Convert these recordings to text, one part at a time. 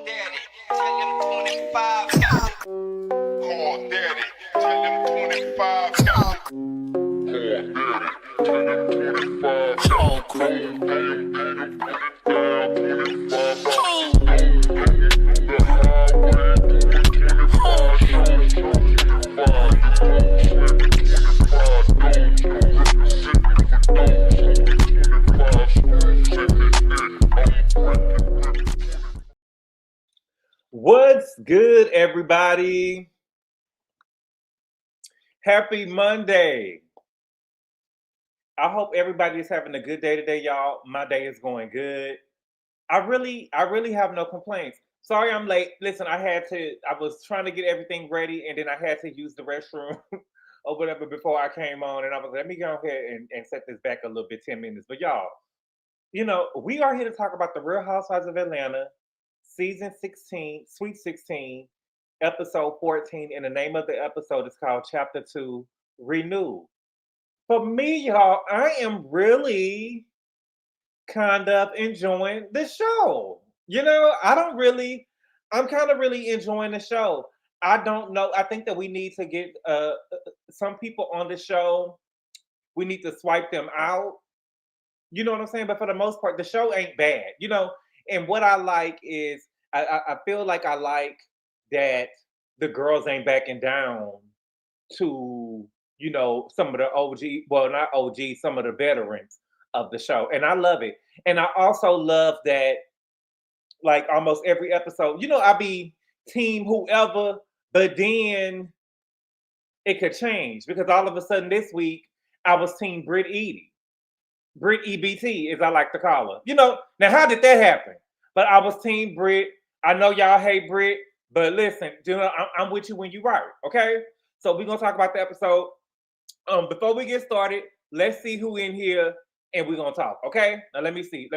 daddy, tell him 25 got it. Call daddy, tell him 25 got it. Call daddy, tell him 25 What's good, everybody? Happy Monday. I hope everybody is having a good day today, y'all. My day is going good. I really have no complaints. Sorry I'm late. Listen, I was trying to get everything ready and then I had to use the restroom or whatever before I came on, and I was like, let me go ahead and set this back a little bit, 10 minutes. But y'all, we are here to talk about the Real Housewives of Atlanta, season 16, Sweet 16, episode 14, and the name of the episode is called Chapter 2, Renew. For me, y'all, I am really kind of enjoying the show. I'm kind of really enjoying the show. I don't know. I think that we need to get some people on the show. We need to swipe them out. You know what I'm saying? But for the most part, the show ain't bad. And what I like is I feel like I like that the girls ain't backing down to, some of the OG, well, not OG, some of the veterans of the show. And I love it. And I also love that, like, almost every episode, I be team whoever, but then it could change because all of a sudden this week I was team Brit Edie. Brit EBT, as I like to call her. Now how did that happen? But I was team Brit. I know y'all hate Brit, but listen, I'm with you when you right, okay? So we're gonna talk about the episode. Before we get started, let's see who in here and we're gonna talk, okay? Now let me see.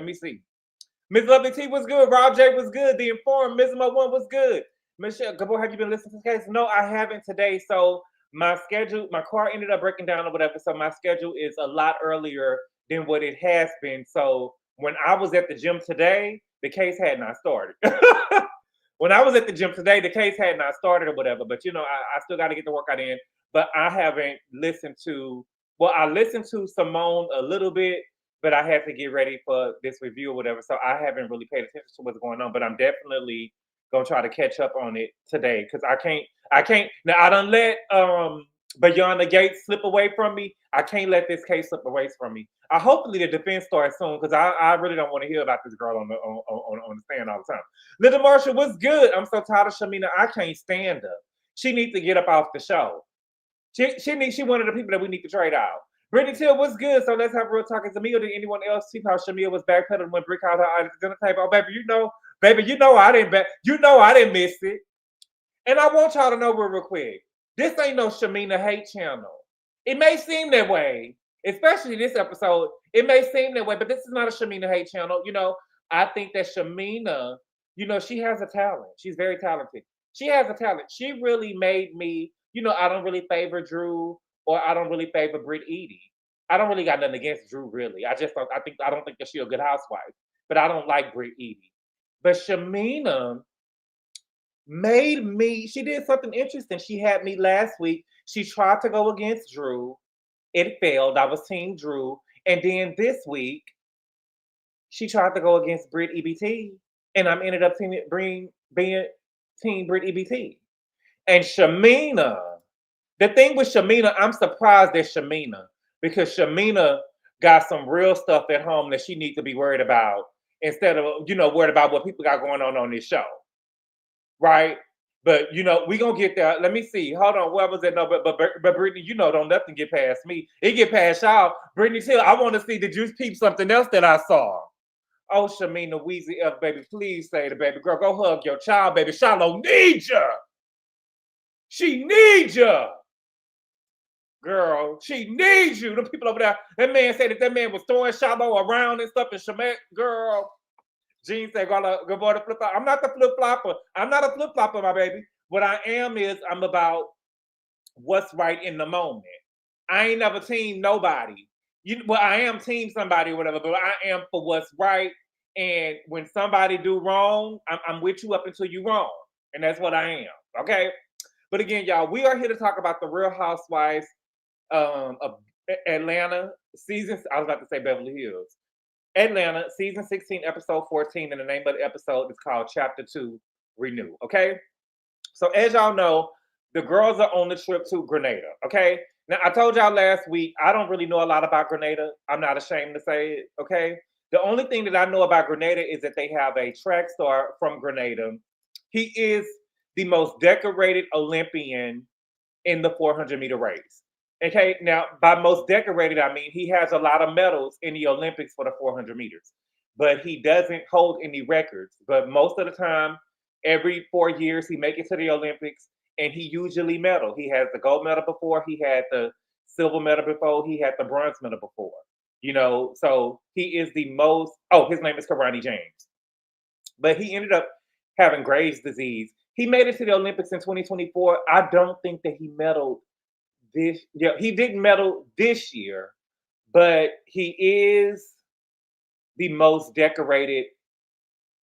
Miss Lovely T was good. Rob J was good. The Informed, Ms. Mo One was good. Michelle, good boy, have you been listening to this case? No, I haven't today. So my car ended up breaking down or whatever. So my schedule is a lot earlier than what it has been. So when I was at the gym today, the case had not started. When I was at the gym today, the case had not started or whatever. But I still got to get the workout in. But I haven't listened to. Well, I listened to Simone a little bit, but I had to get ready for this review or whatever. So I haven't really paid attention to what's going on. But I'm definitely gonna try to catch up on it today because I can't. Now I done let Beyond the Gate slip away from me. I can't let this case slip away from me. Hopefully the defense starts soon because I really don't want to hear about this girl on the stand all the time. Little Marsha, what's good? I'm so tired of Shamina. I can't stand her. She needs to get up off the show. She one of the people that we need to trade out. Brittany Till, what's good? So let's have real talk. Is Emil, did anyone else see how Shamia was backpedaling when Brick out her eyes at the dinner table? Oh, baby, I didn't miss it. And I want y'all to know real quick. This ain't no Shamina hate channel. It may seem that way, especially this episode. It may seem that way, but this is not a Shamina hate channel. I think that Shamina, she has a talent. She's very talented. She has a talent. She really made me, I don't really favor Drew or I don't really favor Brit Edie. I don't really got nothing against Drew, really. I don't think that she's a good housewife, but I don't like Brit Edie. But Shamina she did something interesting. She had me last week. She tried to go against Drew. It failed. I was team Drew. And then this week, she tried to go against Brit EBT. And I'm ended up being team Brit EBT. And Shamina, the thing with Shamina, I'm surprised at Shamina because Shamina got some real stuff at home that she needs to be worried about instead of, worried about what people got going on this show. Right? But, we going to get there. Let me see. Hold on. Where was that? No, but Brittany, don't nothing get past me. It get past y'all. Brittany Till, I want to see, did you peep something else that I saw? Oh, Shamina, Weezy F, baby, please say the baby girl. Go hug your child, baby. Shiloh needs you. She needs you. Girl, she needs you. The people over there, that man said that man was throwing Shiloh around and stuff and Shamette, girl. Jean said, go boy to flip flop. I'm not the flip flopper. I'm not a flip flopper, my baby. What I am is I'm about what's right in the moment. I ain't never team nobody. I am team somebody or whatever, but I am for what's right And when somebody do wrong, I'm with you up until you wrong. And that's what I am. Okay. But again, y'all, we are here to talk about the Real Housewives of Atlanta season. I was about to say Beverly Hills. Atlanta season 16, episode 14. And the name of the episode is called Chapter 2 Renew. Okay. So as y'all know, the girls are on the trip to Grenada. Okay. Now I told y'all last week, I don't really know a lot about Grenada. I'm not ashamed to say it. Okay. The only thing that I know about Grenada is that they have a track star from Grenada. He is the most decorated Olympian in the 400-meter race. Okay, now by most decorated, I mean he has a lot of medals in the Olympics for the 400 meters, but he doesn't hold any records. But most of the time, every 4 years, he make it to the Olympics, and he usually medal. He has the gold medal before, he had the silver medal before, he had the bronze medal before. You know, so he is the most. Oh, his name is Karani James, but he ended up having Graves' disease. He made it to the Olympics in 2024. I don't think that he medaled this. Yeah, he didn't medal this year, but he is the most decorated.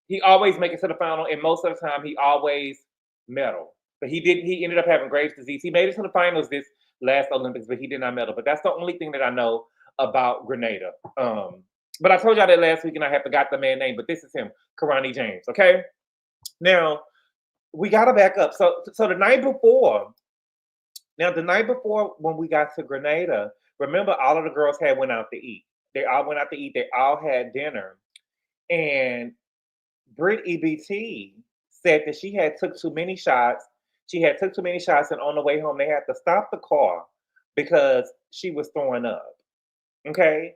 He always make it to the final, and most of the time he always medal. But he didn't. He ended up having Graves' disease. He made it to the finals this last Olympics, but he did not medal. But that's the only thing that I know about Grenada. But I told y'all that last week, and I had forgot the man's name. But this is him, Karani James. Okay. Now we gotta back up. So the night before. Now the night before when we got to Grenada, remember all of the girls had went out to eat. They all went out to eat. They all had dinner, and Brit EBT said that she had took too many shots. She had took too many shots, and on the way home, they had to stop the car because she was throwing up. Okay,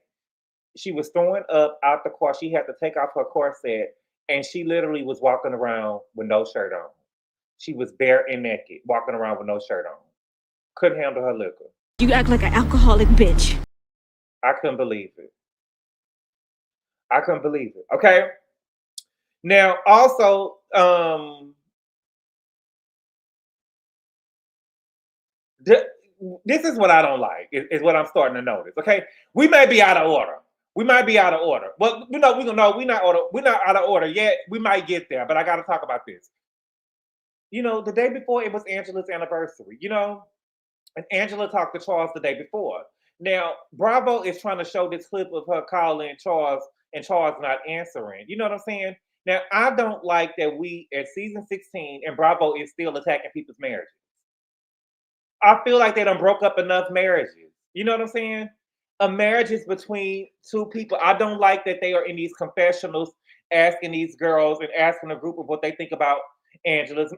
she was throwing up out the car. She had to take off her corset, and she literally was walking around with no shirt on. She was bare and naked, walking around with no shirt on. Couldn't handle her liquor. You act like an alcoholic bitch. I couldn't believe it. I couldn't believe it. Okay. Now, also, this is what I don't like. Is what I'm starting to notice. Okay, we may be out of order. We might be out of order. Well, you know, we don't know we're not order. We're not out of order yet. We might get there, but I got to talk about this. You know, the day before it was Angela's anniversary. You know, and Angela talked to Charles the day before. Now, Bravo is trying to show this clip of her calling Charles and Charles not answering. You know what I'm saying? Now, I don't like that we at season 16 and Bravo is still attacking people's marriages. I feel like they done broke up enough marriages. You know what I'm saying? A marriage is between two people. I don't like that they are in these confessionals asking these girls and asking a group of what they think about Angela's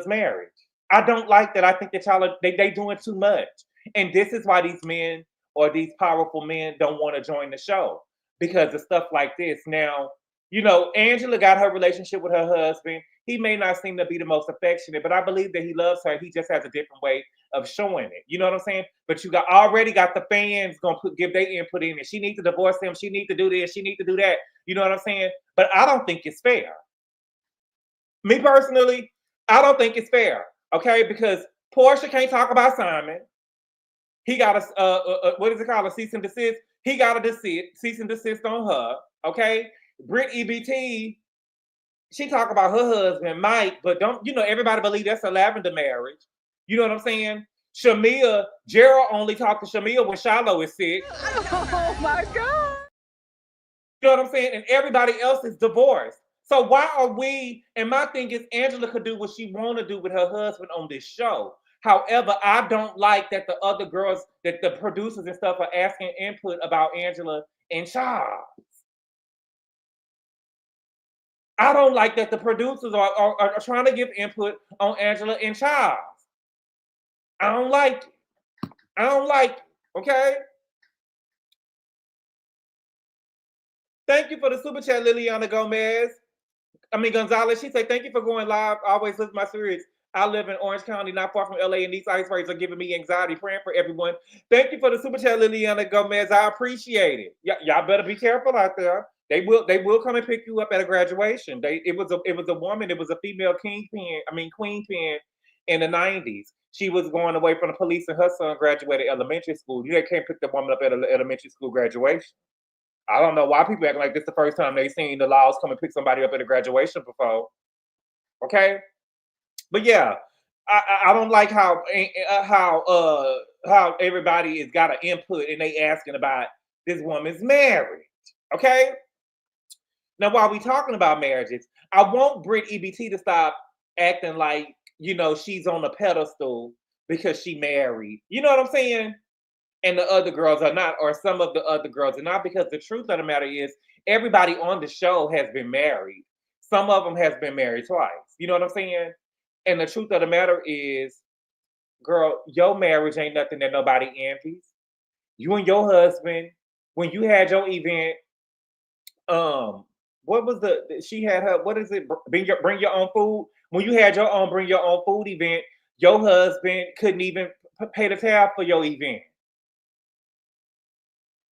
marriage. I don't like that. I think that y'all are they doing too much. And this is why these men or these powerful men don't want to join the show because of stuff like this. Now, you know, Angela got her relationship with her husband. He may not seem to be the most affectionate, but I believe that he loves her. He just has a different way of showing it. You know what I'm saying? But you already got the fans gonna give their input in it. She needs to divorce him. She needs to do this. She needs to do that. You know what I'm saying? But I don't think it's fair. Me personally, I don't think it's fair. Okay, because Porsha can't talk about Simon. He got a what is it called? A cease and desist. He got a cease and desist on her. Okay, Brit EBT. She talk about her husband Mike, but don't you know everybody believe that's a lavender marriage? You know what I'm saying? Shamea, Gerald only talked to Shamea when Shiloh is sick. Oh my God. You know what I'm saying? And everybody else is divorced. So why are we? And my thing is, Angela could do what she want to do with her husband on this show. However, I don't like that the other girls, that the producers and stuff are asking input about Angela and Charles. I don't like that the producers are trying to give input on Angela and Charles. I don't like it. I don't like it. Okay. Thank you for the super chat, Liliana Gonzalez. She said, thank you for going live. Always lift my spirits. I live in Orange County, not far from LA, and these ice rays are giving me anxiety. Praying for everyone. Thank you for the super chat, Liliana Gomez. I appreciate it. Y'all better be careful out there. They will come and pick you up at a graduation. It was a woman. It was a female queen pin in the 90s. She was going away from the police, and her son graduated elementary school. You can't pick the woman up at an elementary school graduation. I don't know why people acting like this the first time they seen the laws come and pick somebody up at a graduation before. Okay, but yeah, I don't like how everybody has got an input and they asking about this woman's marriage. Okay, now while we talking about marriages, I want Brit EBT to stop acting like she's on a pedestal because she married. You know what I'm saying? And the other girls are not, or some of the other girls are not, because the truth of the matter is everybody on the show has been married. Some of them has been married twice. You know what I'm saying? And the truth of the matter is, girl, your marriage ain't nothing that nobody envies. You and your husband, when you had your event, what was she had her, what is it? Bring your own food. When you had your own bring your own food event, your husband couldn't even pay the tab for your event.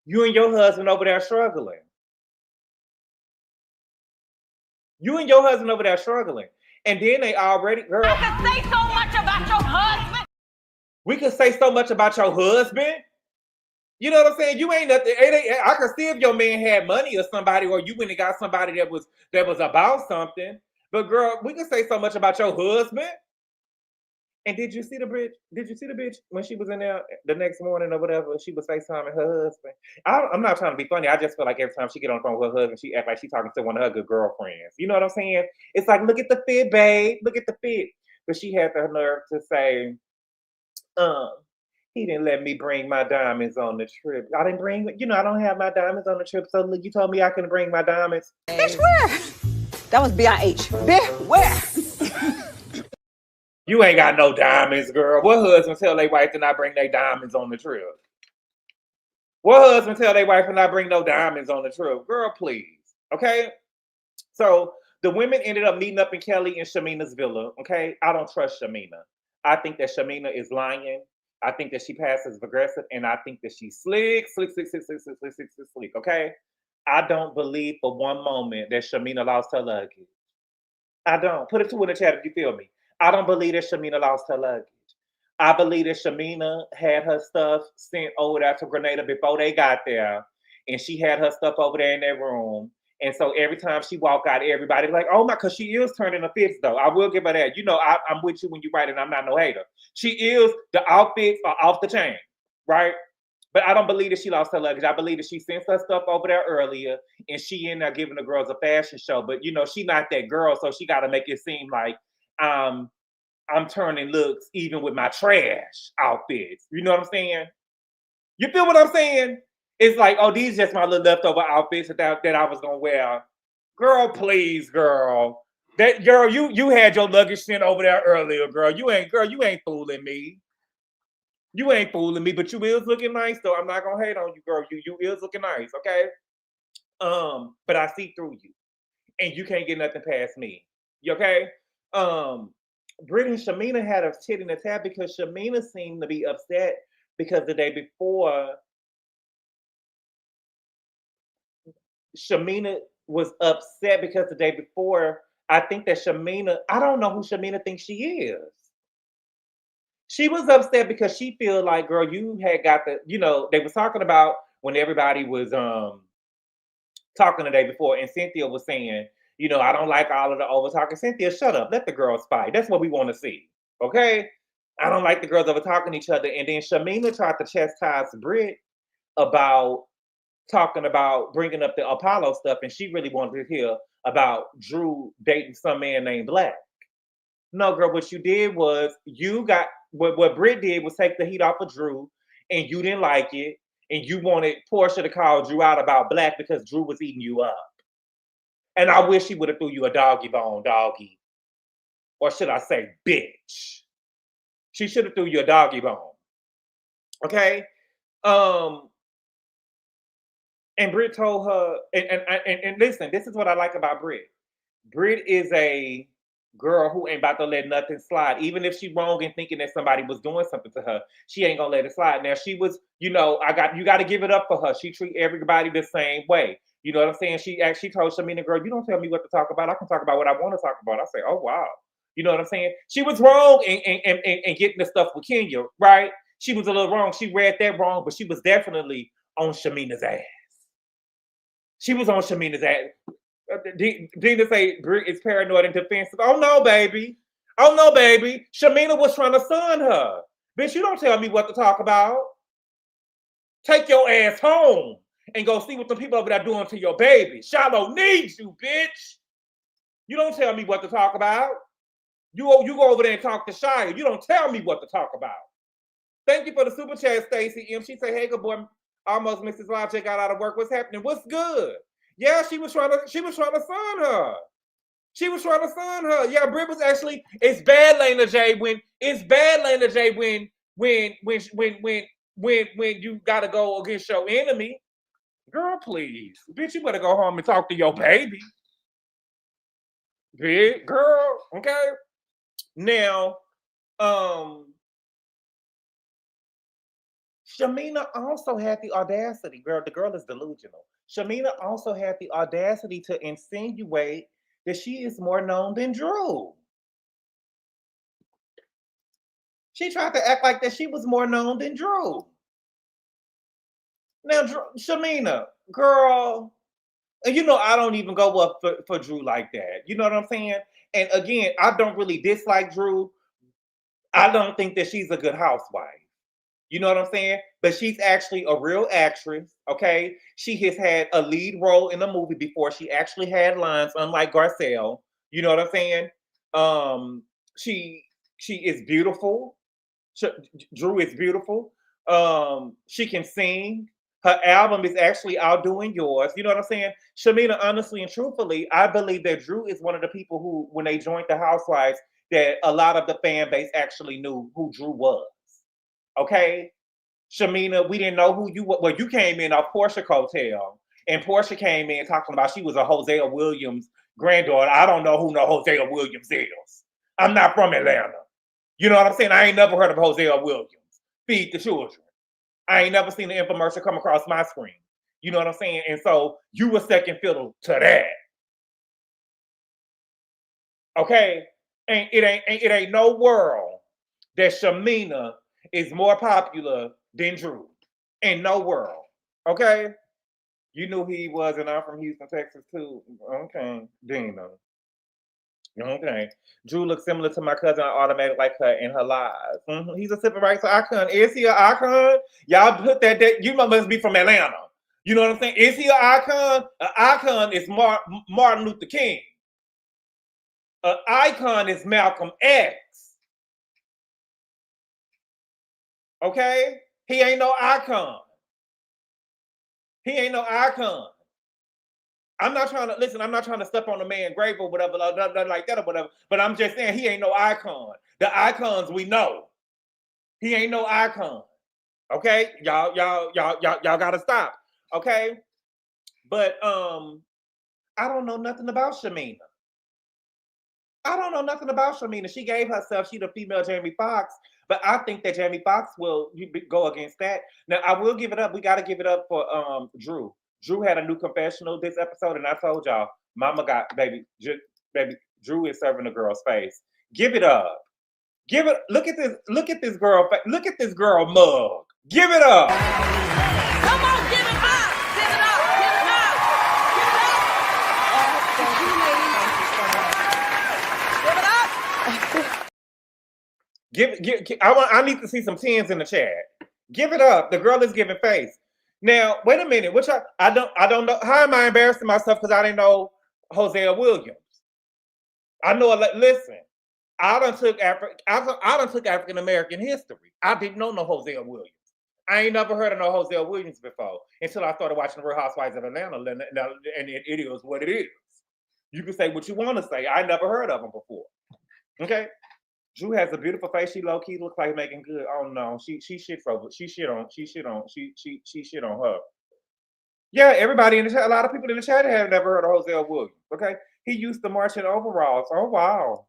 You and your husband over there struggling. You and your husband over there struggling. And then they already, girl. I can say so much about your husband. We can say so much about your husband. You know what I'm saying? You ain't nothing. I can see if your man had money or somebody, or you went and got somebody that was about something. But girl, we can say so much about your husband. And did you see the bitch? Did you see the bitch when she was in there the next morning or whatever? She was FaceTiming her husband. I'm not trying to be funny. I just feel like every time she get on the phone with her husband, she act like she's talking to one of her good girlfriends. You know what I'm saying? It's like, look at the fit, babe. Look at the fit. But she had the nerve to say, he didn't let me bring my diamonds on the trip. I didn't bring, I don't have my diamonds on the trip. So look, you told me I couldn't bring my diamonds. Bitch, where? That was BIH. Bitch, where? You ain't got no diamonds, girl. What husband tell their wife to not bring their diamonds on the trip? What husband tell their wife to not bring no diamonds on the trip? Girl, please. Okay? So the women ended up meeting up in Kelli and Shamina's villa. Okay? I don't trust Shamina. I think that Shamina is lying. I think that she passes aggressive, and I think that she's slick. Okay? I don't believe for one moment that Shamina lost her luggage. I don't. Put it two in the chat if you feel me. I don't believe that Shamina lost her luggage. I believe that Shamina had her stuff sent over there to Grenada before they got there. And she had her stuff over there in their room. And so every time she walked out, everybody's like, oh my, because she is turning the fits though. I will give her that. I'm with you when you write it. I'm not no hater. She is, the outfits are off the chain, right? But I don't believe that she lost her luggage. I believe that she sent her stuff over there earlier and she in there giving the girls a fashion show. But she's not that girl, so she got to make it seem like I'm turning looks even with my trash outfits. You know what I'm saying? You feel what I'm saying? It's like, oh, these just my little leftover outfits that I was gonna wear. Girl, please, girl. That girl, you had your luggage sent over there earlier, girl. You ain't fooling me. You ain't fooling me, but you is looking nice though. I'm not gonna hate on you, girl. You is looking nice, okay? But I see through you, and you can't get nothing past me. You okay? Brit and Shamina had a tit in the tab because Shamina seemed to be upset because the day before, Shamina was upset because the day before, I think that Shamina, I don't know who Shamina thinks she is. She was upset because she feel like, girl, you had got they was talking about when everybody was talking the day before, and Cynthia was saying, I don't like all of the over talking. Cynthia, shut up. Let the girls fight. That's what we want to see. Okay? I don't like the girls over talking to each other. And then Shamina tried to chastise Brit about talking about bringing up the Apollo stuff, and she really wanted to hear about Drew dating some man named Black. No, girl, what you did was what Brit did was take the heat off of Drew, and you didn't like it, and you wanted Porsha to call Drew out about Black because Drew was eating you up. And I wish he would have threw you a doggy bone, doggy. Or should I say, bitch. She should have threw you a doggy bone. Okay? And Brit told her, and listen, this is what I like about Brit. Brit is a girl who ain't about to let nothing slide. Even if she wrong in thinking that somebody was doing something to her, she ain't gonna let it slide. Now she was, you got to give it up for her. She treat everybody the same way. You know what I'm saying? She actually told Shamina, girl, you don't tell me what to talk about. I can talk about what I want to talk about. I say, oh wow. You know what I'm saying? She was wrong in getting the stuff with Kenya, right? She was a little wrong. She read that wrong, but she was definitely on Shamina's ass. She was on Shamina's ass. Dina say Brit is paranoid and defensive. Oh no, baby. Oh no, baby. Shamina was trying to son her. Bitch, you don't tell me what to talk about. Take your ass home and go see what the people over there doing to your baby. Shiloh needs you, bitch. You don't tell me what to talk about. You go over there and talk to Shia. You don't tell me what to talk about. Thank you for the super chat, Stacey M. She said, hey, good boy, almost Mrs. Logic got out of work. What's happening? What's good? Yeah, she was trying to son her. She was trying to son her. Yeah, Brit was actually, it's bad, Lena J, when you gotta go against your enemy. Girl, please. Bitch, you better go home and talk to your baby. Big girl, okay? Now, Shamina also had the audacity, girl, the girl is delusional. Shamina also had the audacity to insinuate that she is more known than Drew. She tried to act like that she was more known than Drew. Now, Shamina, girl, and you know I don't even go up for Drew like that. You know what I'm saying? And again, I don't really dislike Drew. I don't think that she's a good housewife. You know what I'm saying? But she's actually a real actress, okay? She has had a lead role in a movie before. She actually had lines, unlike Garcelle. You know what I'm saying? She is beautiful. Drew is beautiful. She can sing. Her album is actually outdoing yours. You know what I'm saying? Shamina, honestly and truthfully, I believe that Drew is one of the people who, when they joined the Housewives, that a lot of the fan base actually knew who Drew was. Okay? Shamina, we didn't know who you were. Well, you came in off Porsha coattail, and Porsha came in talking about she was a Hosea Williams granddaughter. I don't know who no Hosea Williams is. I'm not from Atlanta. You know what I'm saying? I ain't never heard of Hosea Williams. Feed the children. I ain't never seen the infomercial come across my screen. You know what I'm saying? And so you were second fiddle to that. Okay? And it ain't no world that Shamina is more popular than Drew. In no world. Okay? You knew he was, and I'm from Houston, Texas too. Okay, Dina. Okay. Drew looks similar to my cousin. I automatically like her in her lives. He's a civil rights icon. Is he an icon? Y'all put that you must be from Atlanta. You know what I'm saying? Is he an icon? An icon is Martin Luther King. An icon is Malcolm X. Okay? He ain't no icon. He ain't no icon. I'm not trying to step on a man's grave or whatever, nothing like that or whatever. But I'm just saying he ain't no icon. The icons we know. He ain't no icon. Okay? Y'all gotta stop. Okay? But I don't know nothing about Shamina. She gave herself, she the female Jamie Foxx, but I think that Jamie Foxx will go against that. Now I will give it up. We gotta give it up for Drew. Drew had a new confessional this episode, and I told y'all, Mama got baby. Drew is serving the girl's face. Give it up. Give it. Look at this. Look at this girl. Look at this girl mug. Give it up. Come on, give it up. Give it up. Give it up. Give it up. I need to see some tens in the chat. Give it up. The girl is giving face. Now, wait a minute. I don't know. How am I embarrassing myself because I didn't know Hosea Williams? I know. Listen, I done took African American history. I didn't know no Hosea Williams. I ain't never heard of no Hosea Williams before until I started watching the Real Housewives of Atlanta, and it is what it is. You can say what you want to say. I never heard of him before. Okay. Drew has a beautiful face. She low key looks like making good. Oh no, she shit on her. Yeah, everybody in the chat, a lot of people in the chat have never heard of Hosea Williams. Okay, he used to march in overalls. Oh wow.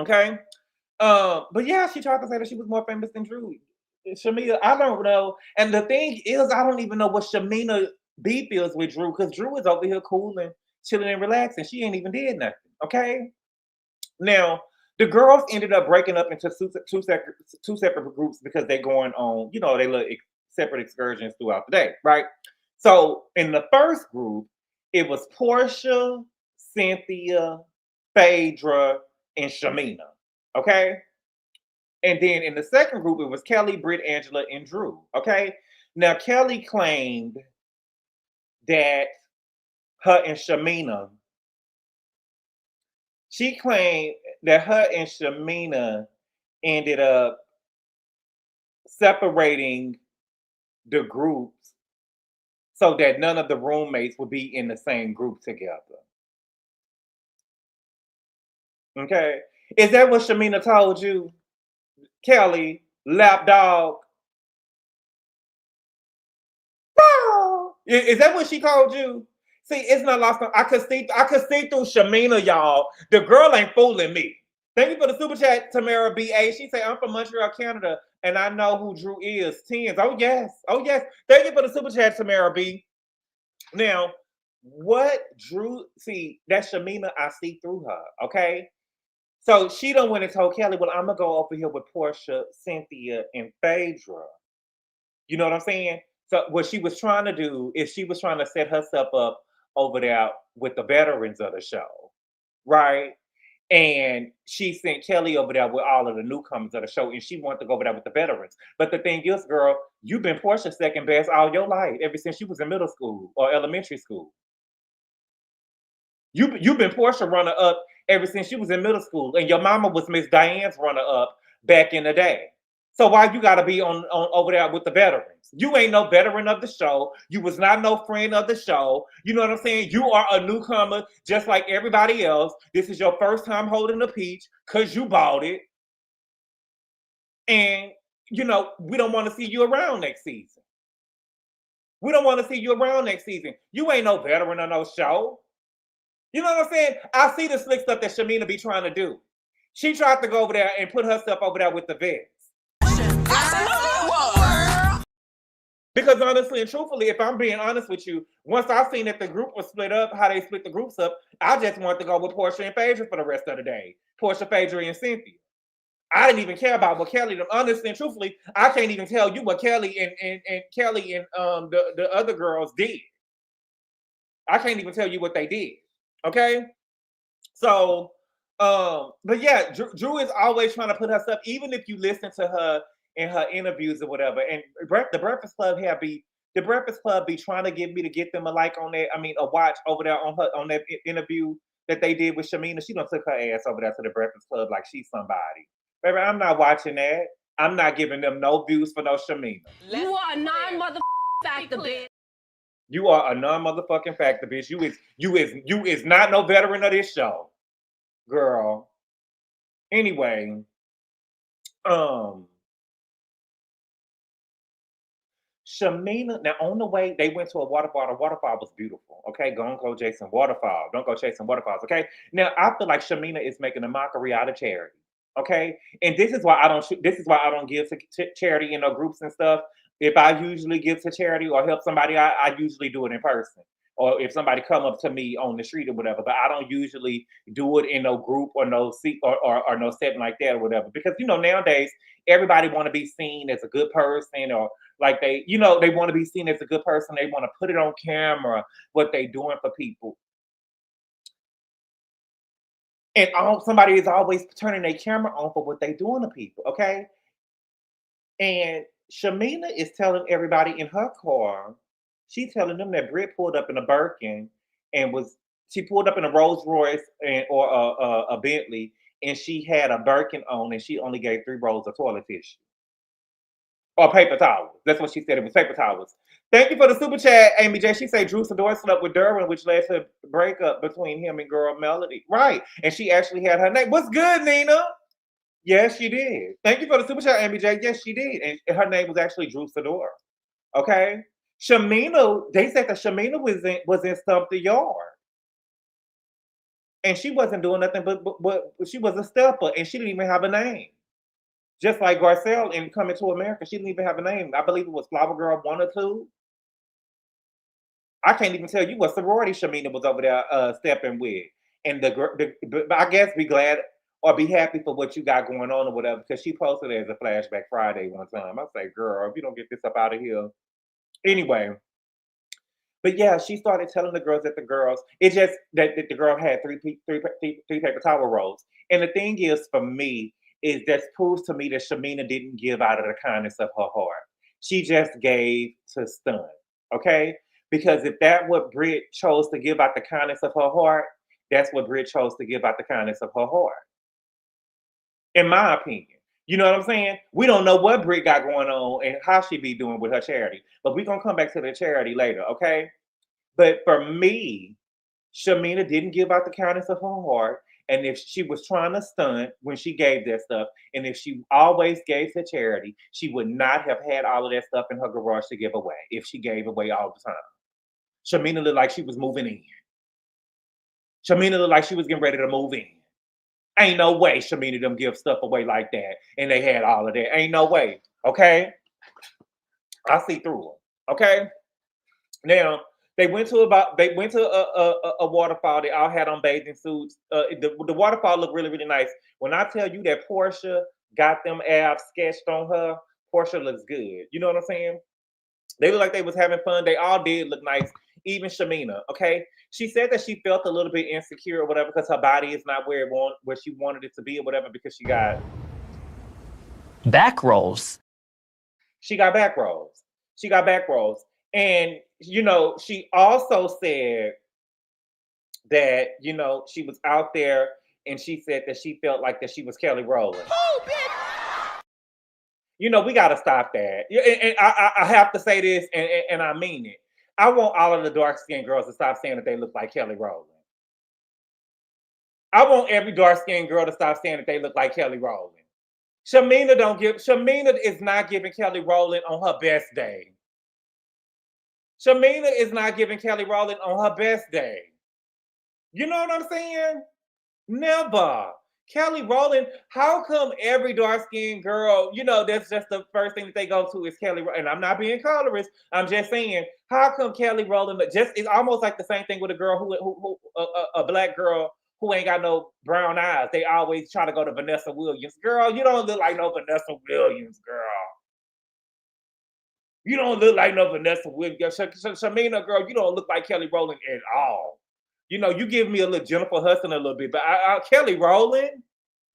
Okay, but yeah, she tried to say that she was more famous than Drew. Shamina, I don't know. And the thing is, I don't even know what Shamina B feels with Drew because Drew is over here cooling, chilling, and relaxing. She ain't even did nothing. Okay, now. The girls ended up breaking up into two separate groups because they're going on, they look separate excursions throughout the day, right? So in the first group, it was Porsha, Cynthia, Phaedra, and Shamina. Okay. And then in the second group, it was Kelli, Brit, Angela, and Drew. Okay. Now Kelli claimed that her and Shamina, she claimed that her and Shamina ended up separating the groups so that none of the roommates would be in the same group together. Okay. Is that what Shamina told you? Kelli, lapdog. Is that what she told you? See, it's not lost. I could see through Shamina, y'all. The girl ain't fooling me. Thank you for the super chat, Tamara BA. She said, I'm from Montreal, Canada, and I know who Drew is. Tens. Oh, yes. Oh, yes. Thank you for the super chat, Tamara B. Now, what Drew, see, that's Shamina, I see through her, okay? So she done went and told Kelli, well, I'm going to go over here with Porsha, Cynthia, and Phaedra. You know what I'm saying? So what she was trying to do is she was trying to set herself up over there with the veterans of the show, right? And she sent Kelli over there with all of the newcomers of the show, and she wanted to go over there with the veterans. But the thing is, girl, you've been Porsha's second best all your life, ever since you was in middle school or elementary school. You've been Porsha runner up ever since you was in middle school, and your mama was Miss Diane's runner up back in the day. So why you gotta be on over there with the veterans? You ain't no veteran of the show. You was not no friend of the show. You know what I'm saying? You are a newcomer just like everybody else. This is your first time holding a peach because you bought it. And you know, we don't want to see you around next season. We don't want to see you around next season. You ain't no veteran of no show. You know what I'm saying? I see the slick stuff that Shamina be trying to do. She tried to go over there and put herself over there with the vets. Because honestly and truthfully, if I'm being honest with you, once I seen that the group was split up, how they split the groups up, I just wanted to go with Porsha and Phaedra for the rest of the day. Porsha, Phaedra, and Cynthia. I didn't even care about what Kelli. Honestly and truthfully, I can't even tell you what Kelli and Kelli and the other girls did. I can't even tell you what they did. Okay, so but yeah, Drew is always trying to put herself. Even if you listen to her in her interviews or whatever, and the Breakfast Club the Breakfast Club be trying to get me to get them a like on that. I mean, a watch over there on her on that interview that they did with Shamina. She done took her ass over there to the Breakfast Club like she's somebody. Baby, I'm not watching that. I'm not giving them no views for no Shamina. You are a non-mother factor, bitch. You are a non-motherfucking factor, bitch. You is not no veteran of this show, girl. Anyway, Shamina. Now on the way, they went to a waterfall. The waterfall was beautiful. Okay, don't go chasing waterfall. Don't go chasing waterfalls. Okay. Now I feel like Shamina is making a mockery out of charity. Okay, and this is why I don't. This is why I don't give to charity in no groups and stuff. If I usually give to charity or help somebody, I usually do it in person. Or if somebody come up to me on the street or whatever, but I don't usually do it in no group or no seat or no setting like that or whatever. Because you know nowadays everybody want to be seen as a good person or like they want to be seen as a good person. They want to put it on camera what they doing for people. And somebody is always turning their camera on for what they doing to people, okay? And Shamina is telling everybody in her car, she's telling them that Brit pulled up in a Birkin and she pulled up in a Rolls Royce or a Bentley, and she had a Birkin on, and she only gave 3 rolls of toilet tissue. Or paper towels. That's what she said. It was paper towels. Thank you for the super chat, Amy J. She said Drew Sidor slept with Derwin, which led to a breakup between him and girl Melody. Right. And she actually had her name. What's good, Nina? Yes, she did. Thank you for the super chat, Amy J. Yes, she did. And her name was actually Drew Sidor. Okay. Shamina, they said that Shamina was in Stump the Yard. And she wasn't doing nothing but she was a stepper and she didn't even have a name. Just like Garcelle in Coming to America, she didn't even have a name. I believe it was Flower Girl 1 or 2. I can't even tell you what sorority Shamina was over there stepping with. And I guess be glad or be happy for what you got going on or whatever, because she posted it as a flashback Friday one time. I say, girl, if you don't get this up out of here. Anyway, But yeah, she started telling the girls that it just that the girl had three paper towel rolls. And the thing is, for me, is that proves to me that Shamina didn't give out of the kindness of her heart. She just gave to stun. Okay? Because if that what Brit chose to give out the kindness of her heart, that's what Brit chose to give out the kindness of her heart. In my opinion. You know what I'm saying? We don't know what Brit got going on and how she be doing with her charity. But we're gonna come back to the charity later, okay? But for me, Shamina didn't give out the kindness of her heart. And if she was trying to stunt when she gave that stuff, and if she always gave to charity, she would not have had all of that stuff in her garage to give away if she gave away all the time. Shamina looked like she was moving in. Shamina looked like she was getting ready to move in. Ain't no way Shamina them give stuff away like that, and they had all of that. Ain't no way. Okay, I see through them. Okay, now they went to a waterfall. They all had on bathing suits. The waterfall looked really really nice. When I tell you that Porsha got them abs sketched on her, Porsha looks good. You know what I'm saying? They look like they was having fun. They all did look nice. Even Shamina, okay? She said that she felt a little bit insecure or whatever because her body is not where she wanted it to be or whatever because she got back rolls. She got back rolls. She got back rolls. And she also said that, she was out there and she said that she felt like that she was Kelli Rowland. Oh, bitch! We got to stop that. And I have to say this, and I mean it. I want all of the dark-skinned girls to stop saying that they look like Kelli Rowland. I want every dark-skinned girl to stop saying that they look like Kelli Rowland. Shamina is not giving Kelli Rowland on her best day. Shamina is not giving Kelli Rowland on her best day. You know what I'm saying? Never. Kelli Rowland, how come every dark-skinned girl, that's just the first thing that they go to is Kelli Rowland. And I'm not being colorist. I'm just saying, how come Kelli Rowland it's almost like the same thing with a girl who a black girl who ain't got no brown eyes. They always try to go to Vanessa Williams. Girl, you don't look like no Vanessa Williams, girl. You don't look like no Vanessa Williams. Shamina, girl, you don't look like Kelli Rowland at all. You give me a little Jennifer Hudson a little bit, but Kelli Rowland,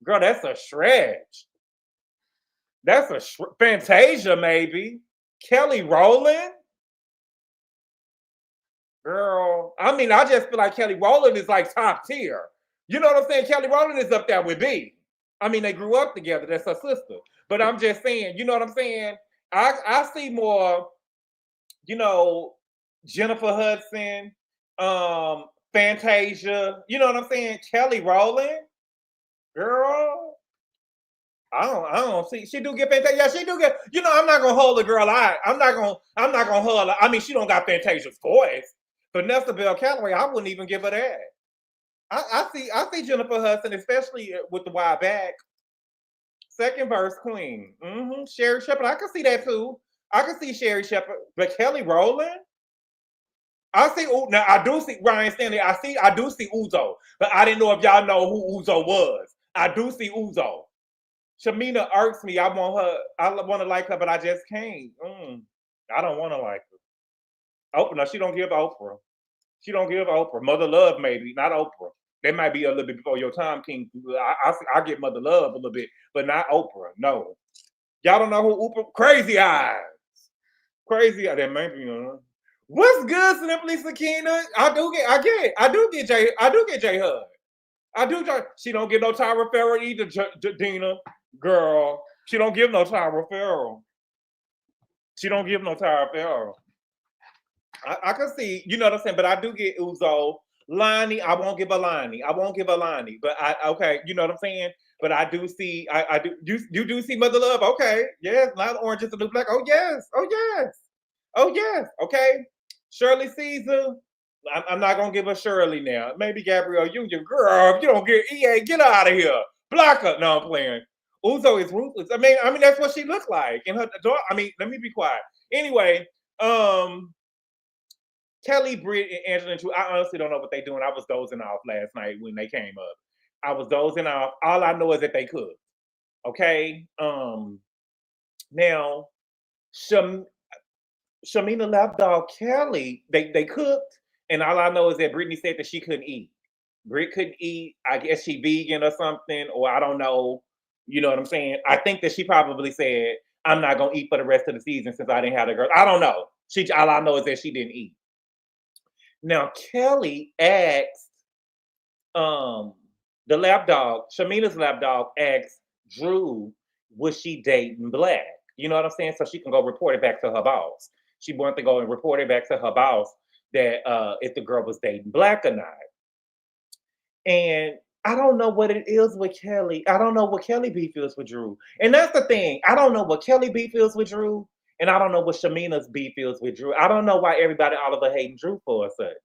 girl, that's a stretch. That's a Fantasia, maybe. Kelli Rowland? Girl, I just feel like Kelli Rowland is like top tier. You know what I'm saying? Kelli Rowland is up there with B. They grew up together. That's her sister. But I'm just saying, you know what I'm saying? I see more, Jennifer Hudson, Fantasia, you know what I'm saying? Kelli Rowland, girl, I don't see. She do get Fantasia. Yeah, she do get. I'm not gonna hold the girl out. I'm not gonna hold her. She don't got Fantasia's voice. Vanessa Bell Calloway, I wouldn't even give her that. I see Jennifer Hudson, especially with the wide back. Second verse queen. Sherry Shepherd. I can see that too. I can see Sherry Shepherd, but Kelli Rowland. I do see Ryan Stanley. I do see Uzo, but I didn't know if y'all know who Uzo was. I do see Uzo. Shamina irks me. I want to like her, but I just can't. I don't want to like her. Oprah, no, she don't give Oprah. She don't give Oprah. Mother Love, maybe, not Oprah. They might be a little bit before your time, King. I get Mother Love a little bit, but not Oprah. No. Y'all don't know who Oprah? Crazy Eyes. Crazy Eyes. That may be, What's good, Simply Sakina? I do get J Hud. I do. She don't get no Tyra Ferrell either, Dina. Girl, she don't give no Tyra Ferrell. She don't give no Tyra Ferrell. I can see, you know what I'm saying, but I do get Uzo. Lonnie, I won't give a Lonnie. But okay, you know what I'm saying? But I do see, I do. You do see Mother Love? Okay, yes. Not Orange is the New Black. Oh yes. Okay. Shirley Caesar. I'm not gonna give her Shirley now. Maybe Gabrielle Union. Girl, if you don't get EA, get out of here. Block her. No, I'm playing. Uzo is ruthless. I mean that's what she looked like. And her daughter. Let me be quiet. Anyway, Kelli, Brit, and Angela and Drew, I honestly don't know what they're doing. I was dozing off last night when they came up. I was dozing off. All I know is that they could. Okay. Now, Shamina lapdog Kelli, they cooked, and all I know is that Brittany said that she couldn't eat. Brit couldn't eat. I guess she vegan or something, or I don't know. You know what I'm saying? I think that she probably said, "I'm not gonna eat for the rest of the season since I didn't have the girl." I don't know. She all I know is that she didn't eat. Now Kelli asked um the lapdog, Shamina's lapdog asked Drew, was she dating Black? You know what I'm saying? So she can go report it back to her boss. She wanted to go and report it back to her boss that if the girl was dating Black or not. And I don't know what it is with Kelli. I don't know what Kelli beef is with Drew. And that's the thing. I don't know what Kelli beef is with Drew. And I don't know what Shamina's beef is with Drew. I don't know why everybody all of a hating Drew for a sudden.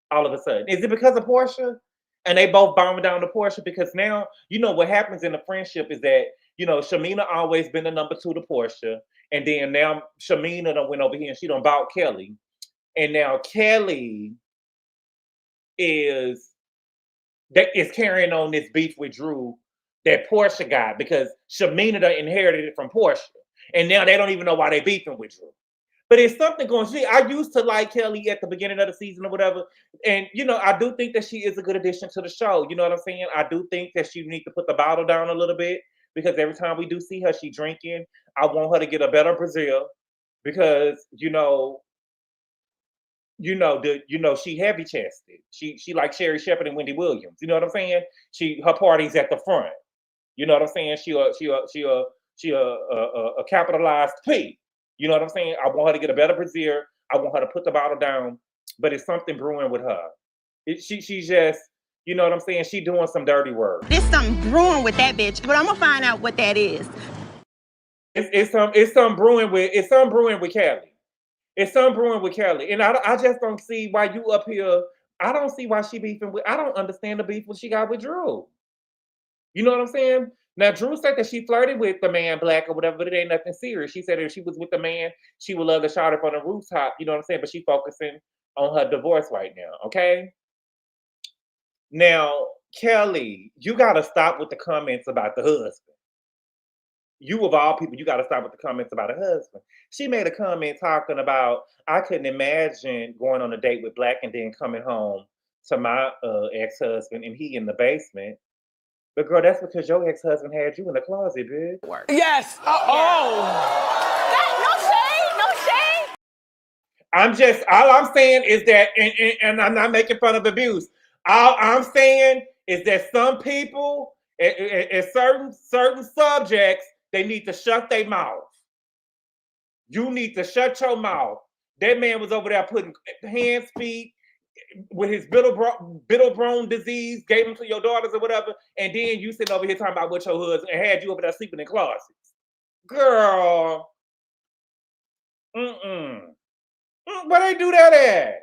All of a sudden. Is it because of Porsha? And they both bombing down to Porsha? Because now, you know, what happens in the friendship is that, you know, Shamina always been the number 2 to Porsha. And then now Shamina done went over here and she done bought Kelli. And now Kelli is carrying on this beef with Drew that Porsha got because Shamina done inherited it from Porsha. And now they don't even know why they beefing with Drew. But it's something going on. See, I used to like Kelli at the beginning of the season or whatever. And, you know, I do think that she is a good addition to the show. You know what I'm saying? I do think that she needs to put the bottle down a little bit because every time we do see her, she drinking. I want her to get a better Brazil because, she heavy chested. She like Sherry Shepherd and Wendy Williams. You know what I'm saying? Her party's at the front. You know what I'm saying? She a capitalized P. You know what I'm saying? I want her to get a better brassiere. I want her to put the bottle down. But it's something brewing with her. She's just, you know what I'm saying? She doing some dirty work. There's something brewing with that bitch, but I'm gonna find out what that is. It's some brewing with Kelli. It's some brewing with Kelli. And I just don't see why you up here. I don't see why she beefing with. I don't understand the beef what she got with Drew. You know what I'm saying? Now, Drew said that she flirted with the man Black or whatever, but it ain't nothing serious. She said if she was with the man, she would love to shout it on the rooftop. You know what I'm saying? But she focusing on her divorce right now, okay? Now, Kelli, you got to stop with the comments about the husband. You, of all people, you got to stop with the comments about her husband. She made a comment talking about, I couldn't imagine going on a date with Black and then coming home to my ex-husband and he in the basement. But girl, that's because your ex-husband had you in the closet, bitch. Yes. Oh. No shade. All I'm saying is that, and I'm not making fun of abuse. All I'm saying is that some people, at certain subjects, they need to shut their mouth. You need to shut your mouth. That man was over there putting hands, feet, with his Biddlebrone disease, gave them to your daughters or whatever, and then you sitting over here talking about what your husband and had you over there sleeping in closets. Girl. Where they do that at?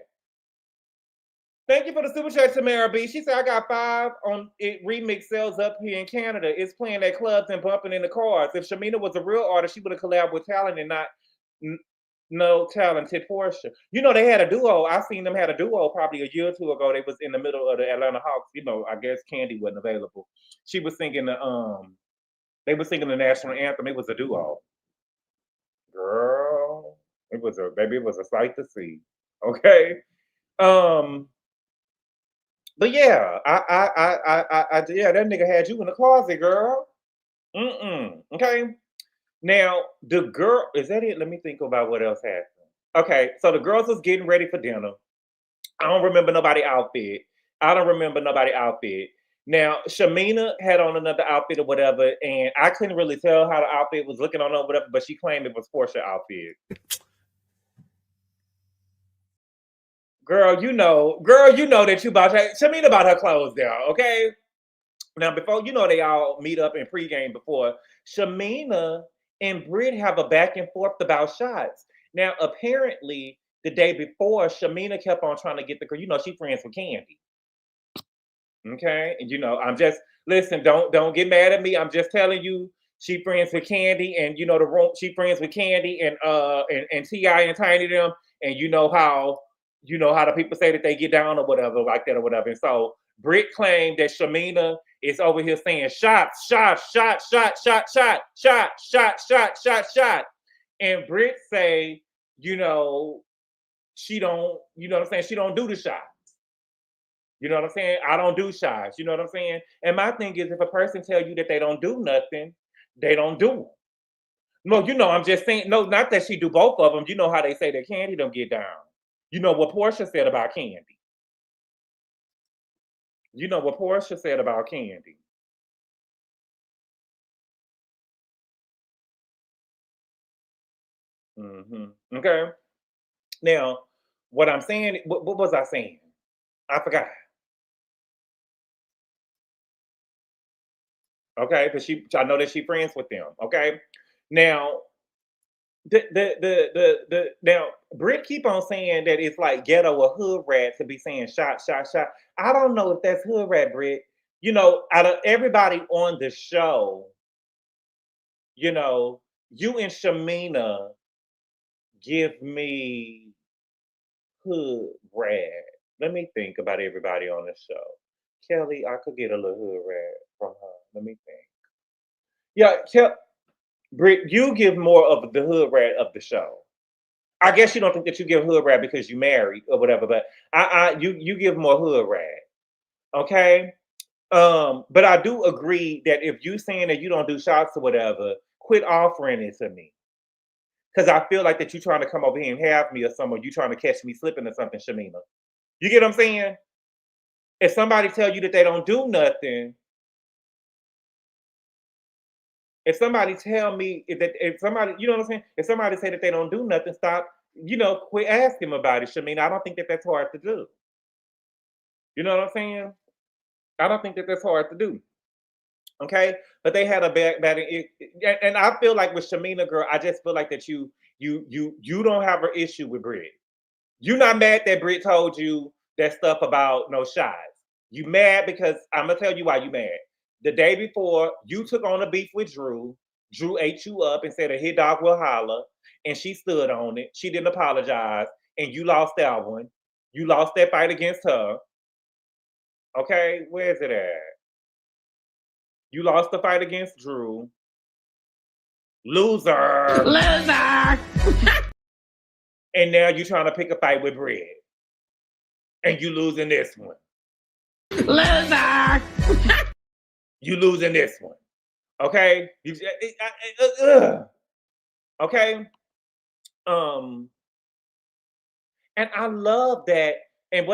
Thank you for the super chat, Tamara B. She said, I got 5 on it remix sales up here in Canada. It's playing at clubs and bumping in the cars. If Shamina was a real artist, she would have collabed with talent and not no talented Porsha. You know, they had a duo. I seen them had a duo probably a year or two ago. They was in the middle of the Atlanta Hawks. You know, I guess Candy wasn't available. She was singing they were singing the national anthem. It was a duo. Girl, it was a sight to see. Okay. But yeah, yeah, that nigga had you in the closet, girl. Okay. Now, the girl, is that it? Let me think about what else happened. Okay, so the girls was getting ready for dinner. I don't remember nobody outfit. Now, Shamina had on another outfit or whatever, and I couldn't really tell how the outfit was looking on her or whatever, but she claimed it was Porsha outfit. Girl, you know that you about her. Shamina about her clothes there, okay? Now, before, you know, they all meet up in pregame before. Shamina and Brit have a back and forth about shots. Now, apparently, the day before, Shamina kept on trying to get the girl. You know, she friends with Candy. Okay? And, you know, listen, don't get mad at me. I'm just telling you, she friends with Candy, and, you know, she friends with Candy and T.I. and Tiny them, and you know how the people say that they get down or whatever, like that or whatever. And so, Brit claimed that Shamina is over here saying shots. And Brit say, you know, she don't, you know what I'm saying? She don't do the shots. You know what I'm saying? I don't do shots. You know what I'm saying? And my thing is, if a person tell you that they don't do nothing, they don't do them. No, you know, I'm just saying, no, not that she do both of them. You know how they say that Candy don't get down. You know what Porsha said about Candy. You know what Porsha said about Candy. Okay. Now, what I'm saying, what was I saying? I forgot. Okay, because I know that she friends with them. Okay. Now, now Brit keep on saying that it's like ghetto or hood rat to be saying shot, shot, shot. I don't know if that's hood rat, Brit. You know, out of everybody on the show, you know, you and Shamina give me hood rat. Let me think about everybody on the show. Kelli, I could get a little hood rat from her. Let me think. Yeah, Brit, you give more of the hood rat of the show. I guess you don't think that you give hood rat because you married or whatever, but you give more hood rat. Okay. But I do agree that if you saying that you don't do shots or whatever, quit offering it to me. Cause I feel like that you trying to come over here and have me or something, or you trying to catch me slipping or something, Shamina. You get what I'm saying? If somebody tell you that they don't do nothing, if somebody tell me if somebody, you know what I'm saying? If somebody say that they don't do nothing, stop, quit asking about it, Shamina. I don't think that that's hard to do. You know what I'm saying? I don't think that that's hard to do. Okay, but they had a bad and I feel like with Shamina, girl, I just feel like that you don't have an issue with Brit. You're not mad that Brit told you that stuff about no shots. You mad because I'm gonna tell you why you mad. The day before, you took on a beef with Drew. Drew ate you up and said a hit dog will holler, and she stood on it. She didn't apologize, and you lost that one. You lost that fight against her. Okay, where is it at? You lost the fight against Drew. Loser. Loser. And now you're trying to pick a fight with Brit. And you losing this one. Loser. You losing this one. Okay? Okay? And I love that. And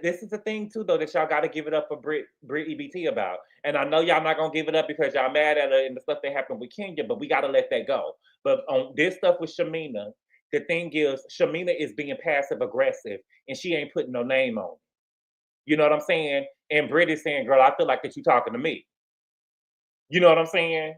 this is the thing too, though, that y'all got to give it up for Brit EBT about. And I know y'all not gonna give it up because y'all mad at her and the stuff that happened with Kenya, but we got to let that go. But on this stuff with Shamina, the thing is, Shamina is being passive aggressive, and she ain't putting no name on it. You know what I'm saying? And Brit is saying, "Girl, I feel like that you talking to me." You know what I'm saying?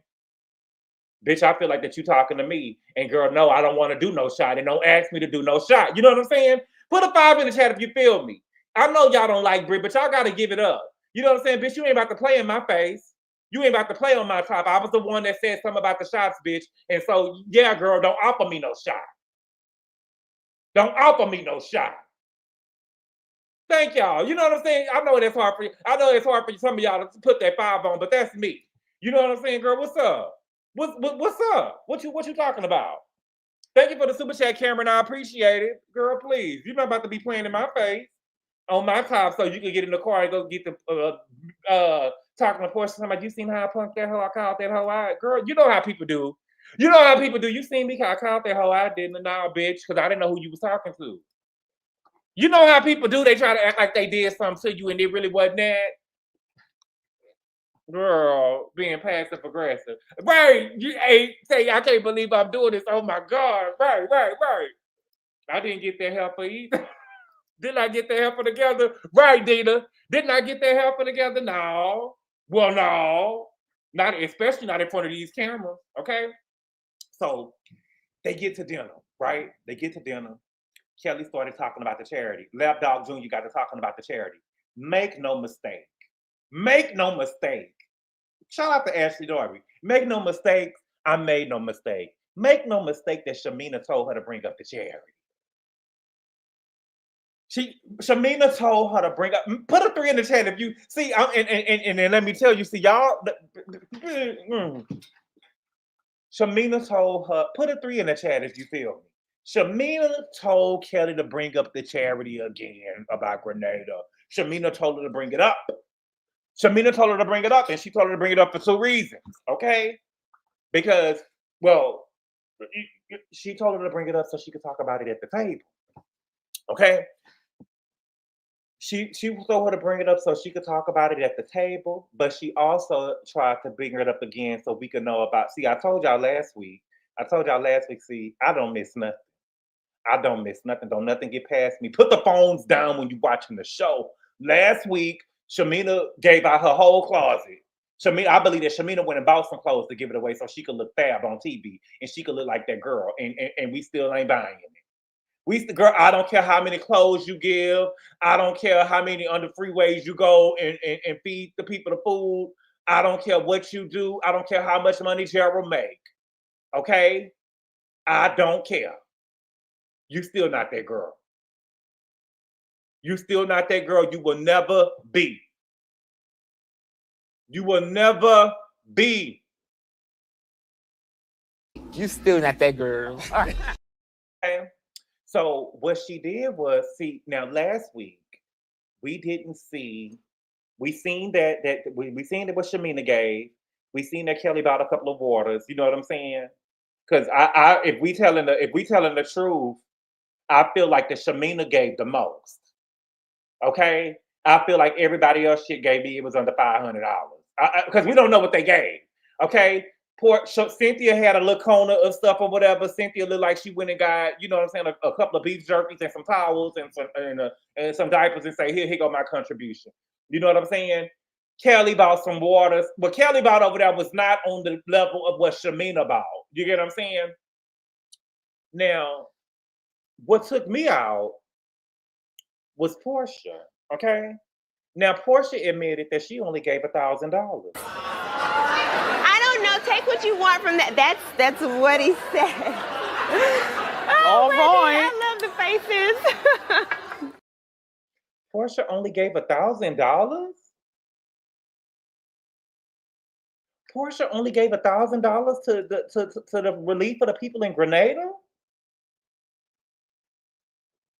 Bitch, I feel like that you talking to me. And girl, no, I don't want to do no shot. And don't ask me to do no shot. You know what I'm saying? Put a 5 in the chat if you feel me. I know y'all don't like Brit, but y'all got to give it up. You know what I'm saying? Bitch, you ain't about to play in my face. You ain't about to play on my top. I was the one that said something about the shots, bitch. And so, yeah, girl, don't offer me no shot. Don't offer me no shot. Thank y'all. You know what I'm saying? I know that's hard for you. I know it's hard for some of y'all to put that 5 on, but that's me. You know what I'm saying, girl? What's up? What's up? What you talking about? Thank you for the super chat, Cameron. I appreciate it. Girl, please. You're not about to be playing in my face on my top so you can get in the car and go get the talking to Porsha. Somebody, you seen how I punked that hoe? I called that hoe out. Girl, you know how people do. You know how people do. You seen me? I called that hoe out, didn't? Nah, bitch, because I didn't know who you was talking to. You know how people do. They try to act like they did something to you and it really wasn't that. Girl, being passive aggressive. Right. Say, I can't believe I'm doing this. Oh my God. Right. I didn't get that helper either. Didn't I get that helper together? Right, Dina. Didn't I get that helper together? No. Well, no. Not especially not in front of these cameras. Okay. So they get to dinner, right? They get to dinner. Kelli started talking about the charity. Lap Dog Jr. got to talking about the charity. Make no mistake. Make no mistake. Shout out to Ashley Darby. Make no mistake, I made no mistake. Make no mistake that Shamina told her to bring up the charity. Shamina told her to bring up. Put a 3 in the chat if you see. And then let me tell you. See y'all. Shamina told her. Put a 3 in the chat if you feel me. Shamina told Kelli to bring up the charity again about Grenada. Shamina told her to bring it up. Shamina told her to bring it up, and she told her to bring it up for two reasons, okay? Because, well, she told her to bring it up so she could talk about it at the table, okay? She told her to bring it up so she could talk about it at the table, but she also tried to bring it up again so we could know about. See, I told y'all last week. See, I don't miss nothing. I don't miss nothing. Don't nothing get past me. Put the phones down when you're watching the show. Last week, Shamina gave out her whole closet. I believe that Shamina went and bought some clothes to give it away so she could look fab on TV and she could look like that girl. And we still ain't buying it. Girl, I don't care how many clothes you give. I don't care how many under freeways you go and feed the people the food. I don't care what you do. I don't care how much money Gerald make. Okay? I don't care. You still not that girl. You still not that girl. You will never be. You will never be. You still not that girl. All right. Okay. So what she did was, see, now last week we didn't see. We seen that we seen that what Shamina gave. We seen that Kelli bought a couple of waters. You know what I'm saying? Because if we telling the truth, I feel like the Shamina gave the most. Okay, I feel like everybody else shit gave me it was under $500 because we don't know what they gave. Okay, Cynthia had a little corner of stuff or whatever. Cynthia looked like she went and got, you know what I'm saying, a couple of beef jerkies and some towels and some diapers and say, here go my contribution. You know what I'm saying? Kelli bought some waters. What Kelli bought over there was not on the level of what Shamina bought. You get what I'm saying? Now, what took me out was Porsha. Okay. Now Porsha admitted that she only gave $1,000. I don't know. Take what you want from that. That's what he said. All right. I love the faces. Porsha only gave $1,000. Porsha only gave $1,000 to the relief of the people in Grenada.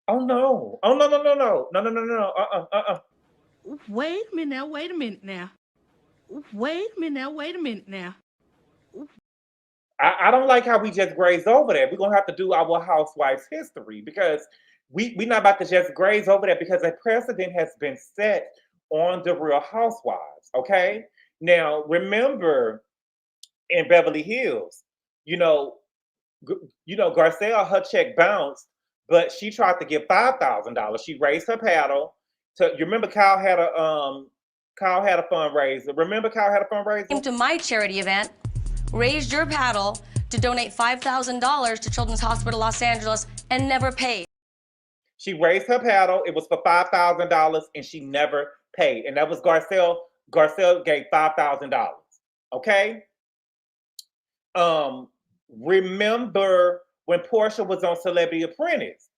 Oh no! Oh no! Wait a minute now. I don't like how we just grazed over that. We're gonna have to do our Housewives history because we're not about to just graze over that because a precedent has been set on the Real Housewives. Okay, now remember in Beverly Hills, Garcelle, her check bounced, but she tried to give $5,000. She raised her paddle. You remember Kyle had a fundraiser. Remember Kyle had a fundraiser? Came to my charity event, raised your paddle to donate $5,000 to Children's Hospital Los Angeles and never paid. She raised her paddle. It was for $5,000 and she never paid. And that was Garcelle. Garcelle gave $5,000. Okay? Remember when Porsha was on Celebrity Apprentice?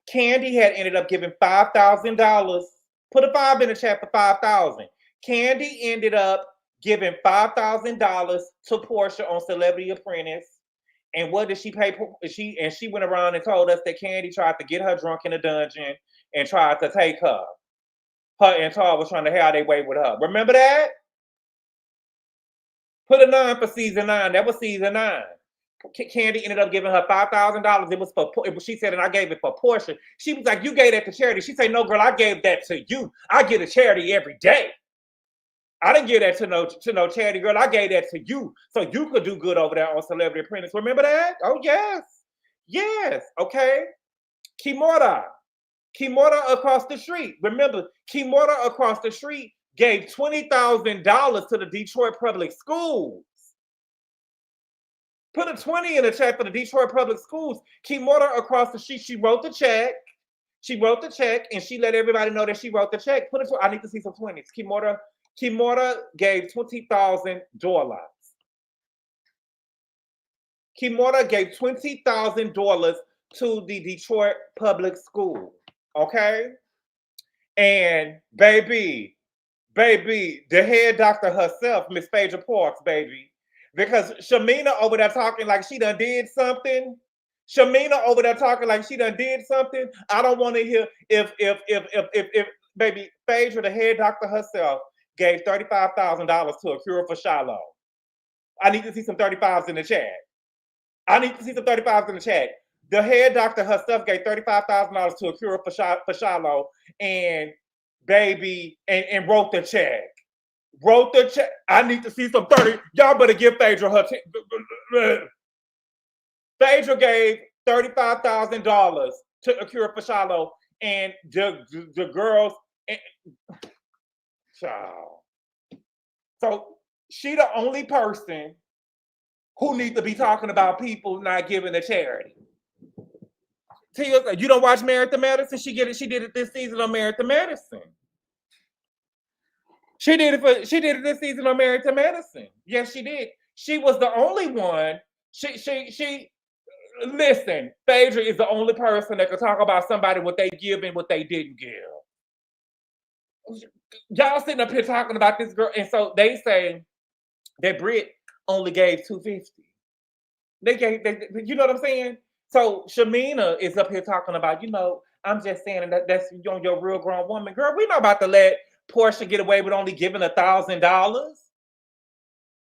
Candy had ended up giving $5,000. Put a 5 in the chat for 5,000. Candy ended up giving $5,000 to Porsha on Celebrity Apprentice. And what did she pay? She went around and told us that Candy tried to get her drunk in a dungeon and tried to take her. Her and Tar was trying to have their way with her. Remember that? Put a 9 for season 9. That was season 9. Candy ended up giving her $5,000. It was for, she said, and I gave it for Porsha. She was like, you gave that to charity. She said, no, girl, I gave that to you. I give a charity every day. I didn't give that to no charity, girl. I gave that to you so you could do good over there on Celebrity Apprentice. Remember that? Oh, yes. Yes. Okay. Kimora across the street. Remember, Kimora across the street gave $20,000 to the Detroit Public Schools. Put a 20 in the check for the Detroit Public Schools. Kimora across the street, she wrote the check. And she let everybody know that she wrote the check. I need to see some 20s. Kimora gave $20,000. Kimora gave $20,000 to the Detroit Public School. Okay? And baby, the head doctor herself, Miss Phaedra Parks, baby, Because Shamina over there talking like she done did something. Shamina over there talking like she done did something. I don't want to hear if baby Phaedra, the head doctor herself, gave $35,000 to a cure for Shiloh. I need to see some 35s in the chat. I need to see some 35s in the chat. The head doctor herself gave $35,000 to a cure for Shiloh, and baby, and wrote the check. Wrote the check. I need to see some 30. Y'all better give Phaedra her. Phaedra gave $35,000 to a cure for Shiloh, and the girls. Child. So she the only person who needs to be talking about people not giving to charity. Tia, you don't watch Married to Medicine? She did it this season on Married to Medicine. She did it this season on Married to Medicine. Yes, she did. She was the only one. She listen, Phaedra is the only person that could talk about somebody what they give and what they didn't give. Y'all sitting up here talking about this girl, and so they say that Brit only gave $250. They you know what I'm saying? So Shamina is up here talking about, I'm just saying that's your real grown woman. Girl, we not about to let Porsha get away with only giving $1,000.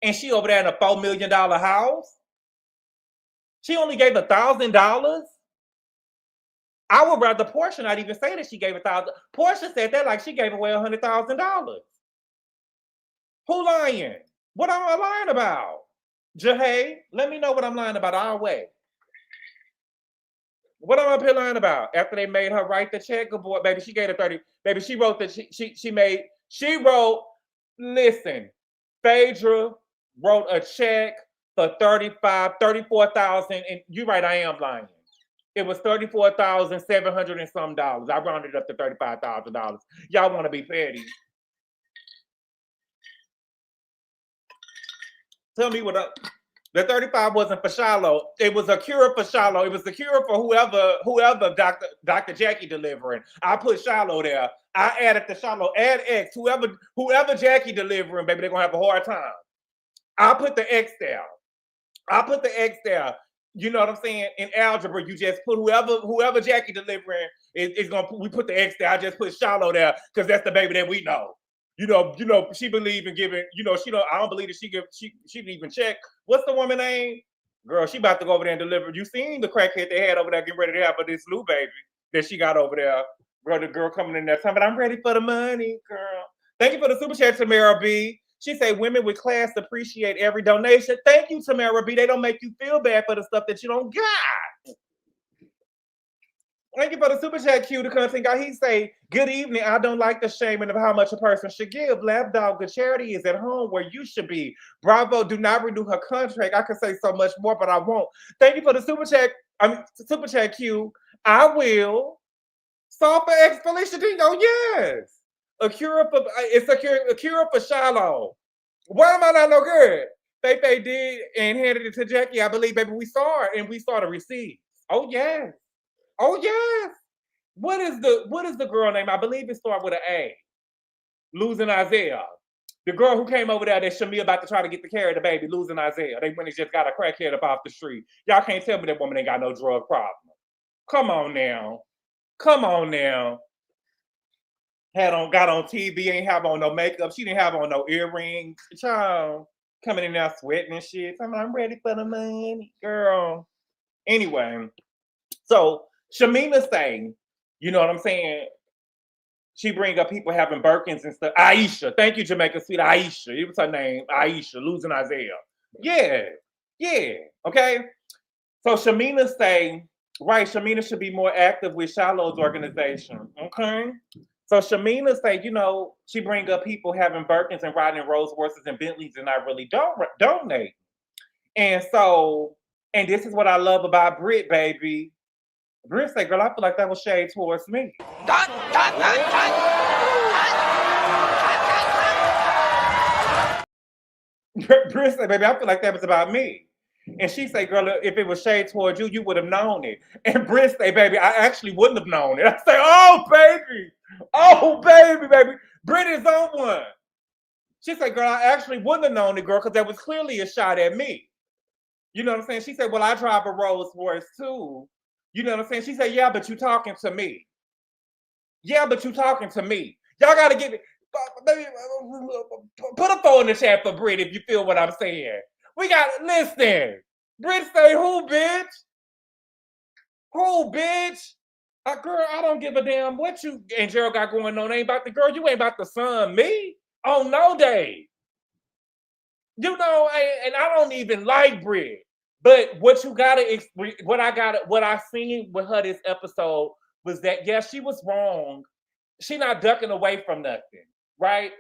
And she over there in a $4 million house. She only gave $1,000. I would rather Porsha not even say that she gave $1,000. Porsha said that like she gave away $100,000. Who lying? What am I lying about? Jahay, let me know what I'm lying about. I'll wait. What am I up here lying about? After they made her write the check, good boy, baby, she gave her 30. Baby, she wrote that she wrote, listen, Phaedra wrote a check for $34,000, and you're right, I am lying. It was $34,700 and some dollars. I rounded it up to $35,000. Y'all want to be petty? Tell me what up. The 35 wasn't for Shiloh. It was a cure for Shiloh. It was the cure for whoever Dr. Jackie delivering. I put Shiloh there. I added the Shiloh. Add X. Whoever Jackie delivering, baby, they're gonna have a hard time. I put the X there. You know what I'm saying? In algebra, you just put whoever Jackie delivering is gonna. We put the X there. I just put Shiloh there because that's the baby that we know. She believe in giving. She don't. I don't believe that she didn't even check. What's the woman name? Girl, she about to go over there and deliver. You seen the crackhead they had over there getting ready to have for this new baby that she got over there. Girl, the girl coming in there talking, but I'm ready for the money, girl. Thank you for the super chat, Tamara B. She said women with class appreciate every donation. Thank you, Tamara B. They don't make you feel bad for the stuff that you don't got. Thank you for the super chat, Q, the content guy. He say, good evening. I don't like the shaming of how much a person should give. Lapdog, the charity is at home where you should be. Bravo, do not renew her contract. I could say so much more, but I won't. Thank you for the super chat, Q. I will. Soft for X Felicia Dingo, yes. It's a cure for Shiloh. Why am I not no good? Faye did and handed it to Jackie. I believe, baby, we saw it and we saw the receipts. Oh yes. Oh yes. What is the girl name? I believe it started with an A. Losing Isaiah. The girl who came over there that Shamia about to try to get to carry the baby, losing Isaiah. They went and just got a crackhead up off the street. Y'all can't tell me that woman ain't got no drug problem. Come on now. Got on TV, ain't have on no makeup. She didn't have on no earrings. Child, coming in there sweating and shit. I'm ready for the money, girl. Anyway, so Shamina saying, you know what I'm saying? She bring up people having Birkins and stuff. Aisha, thank you, Jamaica Sweet. Aisha, it was her name. Aisha, losing Isaiah. Yeah, okay. So Shamina saying, right, Shamina should be more active with Shiloh's organization, okay? So Shamina say, she bring up people having Birkins and riding Rolls Royces and Bentleys and not really donate. And this is what I love about Brit, baby. Brit say, girl, I feel like that was shade towards me. Brit say, baby, I feel like that was about me. And she say, girl, if it was shade towards you, you would have known it. And Brit say, baby, I actually wouldn't have known it. I say, oh, baby. Brit is on one. She said, girl, I actually wouldn't have known it, girl, because that was clearly a shot at me. You know what I'm saying? She said, well, I drive a Rolls Royce too. You know what I'm saying? She said, yeah, but you talking to me. Yeah, but you talking to me. Y'all got to get it. Put a phone in the chat for Brit if you feel what I'm saying. We got, listen. Brit say, who, bitch? Who, bitch? Girl, I don't give a damn what you and Gerald got going on. Ain't about the girl. You ain't about to son me on no day. You know, and I don't even like Brit. But what you gotta, what I seen with her this episode was that, yeah, she was wrong. She not ducking away from nothing, right?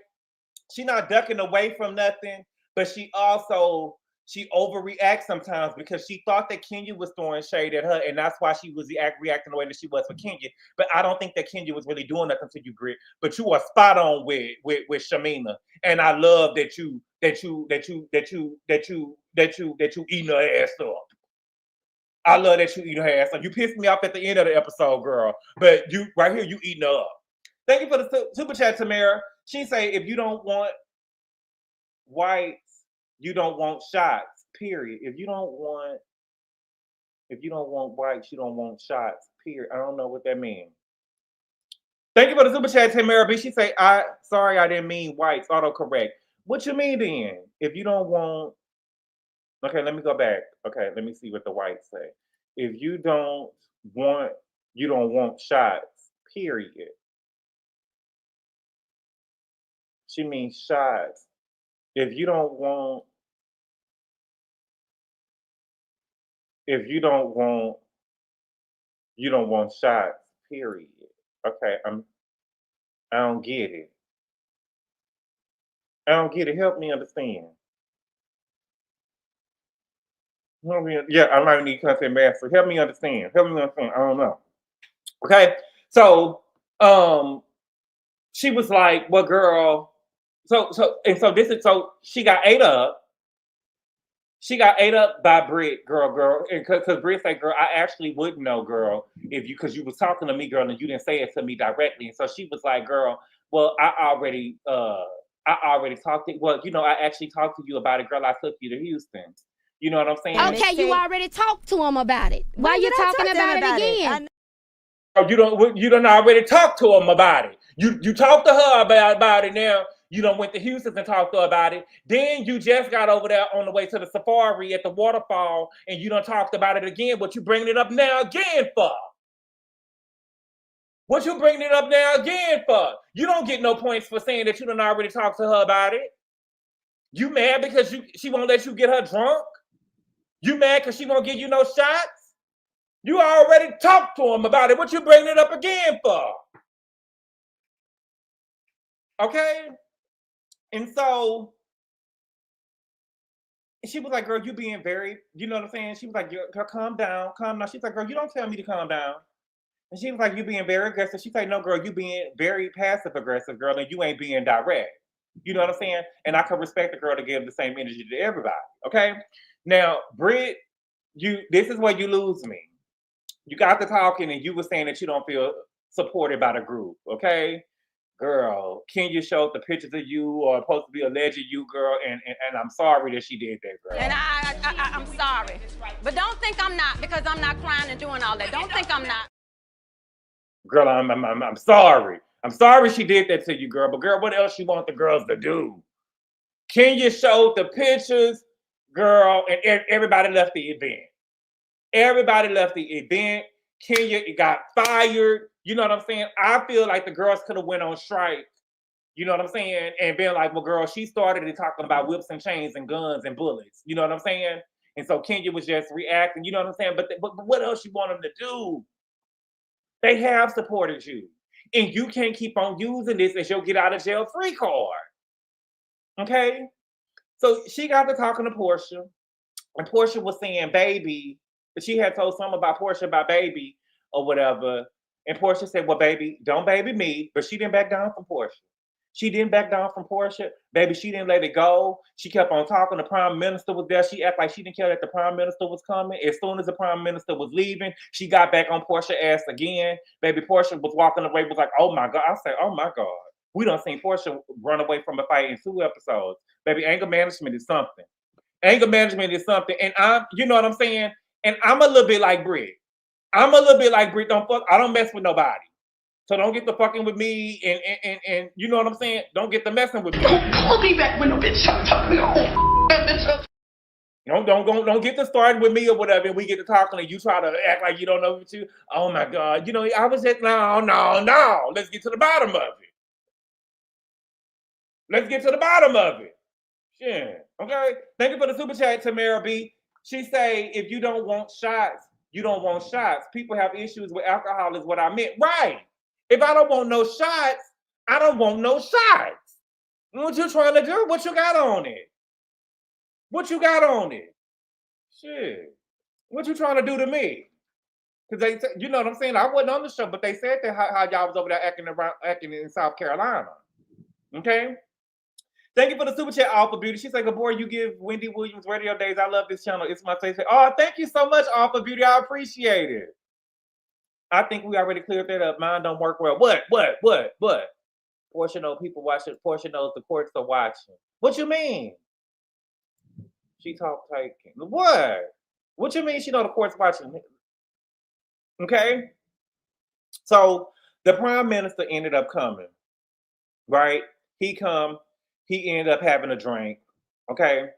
She not ducking away from nothing, but she overreacts sometimes because she thought that Kenya was throwing shade at her, and that's why she was reacting the way that she was for Kenya. But I don't think that Kenya was really doing nothing to you, Brit. But you are spot on with Shamina, and I love that you eating her ass up. I love that you eat her ass up. You pissed me off at the end of the episode, girl, but you right here you eating her up. Thank you for the super chat, Tamara. She say, if you don't want whites, you don't want shots, period. If you don't want whites, you don't want shots, period. I don't know what that means. Thank you for the super chat, Tamara B. She say, sorry, I didn't mean whites, autocorrect. What you mean then? If you don't want, okay, let me go back. Okay, let me see what the whites say. If you don't want shots, period. She means shots. If you don't want shots, period. Okay, I don't get it. I don't get it. Help me understand. Yeah, I might need content mastery. Help me understand. I don't know. Okay, so she was like, "Well, girl." So she got ate up. She got ate up by Brit, girl, and because Brit said, "Girl, I actually wouldn't know, girl, because you was talking to me, girl, and you didn't say it to me directly." And so she was like, "Girl, well, I already talked to. Well, I actually talked to you about it, girl. I took you to Houston. You know what I'm saying?" Okay, you already talked to him about it. Why you talking about it again? Oh, you don't already talk to him about it. You talked to her about it now. You done went to Houston and talked to her about it. Then you just got over there on the way to the safari at the waterfall and you done talked about it again. What you bringing it up now again for? What you bringing it up now again for? You don't get no points for saying that you done already talked to her about it. You mad because she won't let you get her drunk? You mad because she won't give you no shots? You already talked to him about it. What you bringing it up again for? Okay? And so she was like, girl, you being very, you know what I'm saying? She was like, girl, calm down. She's like, girl, you don't tell me to calm down. And she was like, you being very aggressive. She's like, no, girl, you being very passive aggressive, girl, and you ain't being direct. You know what I'm saying? And I can respect the girl to give the same energy to everybody. Okay? Now, Brit, this is where you lose me. You got to talking and you were saying that you don't feel supported by the group, okay? Girl, Kenya showed the pictures of you or supposed to be alleged you, girl, and I'm sorry that she did that, girl. And I'm sorry. But don't think I'm not, because I'm not crying and doing all that. Don't think I'm not. Girl, I'm sorry. I'm sorry she did that to you, girl. But girl, what else you want the girls to do? Kenya showed the pictures, girl, and everybody left the event. Everybody left the event. Kenya got fired. You know what I'm saying? I feel like the girls could have went on strike. You know what I'm saying? And been like, well, girl, she started it talking about whips and chains and guns and bullets. You know what I'm saying? And so Kenya was just reacting. You know what I'm saying? But what else you want them to do? They have supported you. And you can't keep on using this as your get out of jail free card. Okay? So she got to talking to Porsha. And Porsha was saying, baby, but she had told something about Porsha about baby or whatever. And Porsha said, well, baby, don't baby me. But she didn't back down from Porsha. She didn't back down from Porsha. Baby, she didn't let it go. She kept on talking. The prime minister was there. She acted like she didn't care that the prime minister was coming. As soon as the prime minister was leaving, she got back on Porsha's ass again. Baby, Porsha was walking away, was like, oh my God. I said, oh my God. We done seen Porsha run away from a fight in 2 episodes. Baby, anger management is something. Anger management is something. And you know what I'm saying? And I'm a little bit like Brit. I'm a little bit like Brit. I don't mess with nobody. So don't get the fucking with me and you know what I'm saying? Don't get the messing with me. Don't pull me back when no bitch talk me. Don't get to starting with me or whatever, and we get to talking and you try to act like you don't know what you. Oh my God. You know, I was just no. Let's get to the bottom of it. Let's get to the bottom of it. Shit. Okay. Thank you for the super chat, Tamara B. She say, if you don't want shots, you don't want shots. People have issues with alcohol is what I meant. Right. If I don't want no shots, I don't want no shots. What you trying to do? What you got on it? What you got on it? Shit. What you trying to do to me? Because they, you know what I'm saying? I wasn't on the show, but they said that how y'all was over there acting in South Carolina. Okay? Thank you for the super chat, Alpha Beauty. She said, good boy, you give Wendy Williams radio days. I love this channel. It's my favorite. Oh, thank you so much, Alpha Beauty. I appreciate it. I think we already cleared that up. Mine don't work well. What? Porsha knows people watching. Porsha knows the courts are watching. What you mean? She talk taking. What? What you mean she know the court's watching? Okay? So the prime minister ended up coming, right? He ended up having a drink. Okay.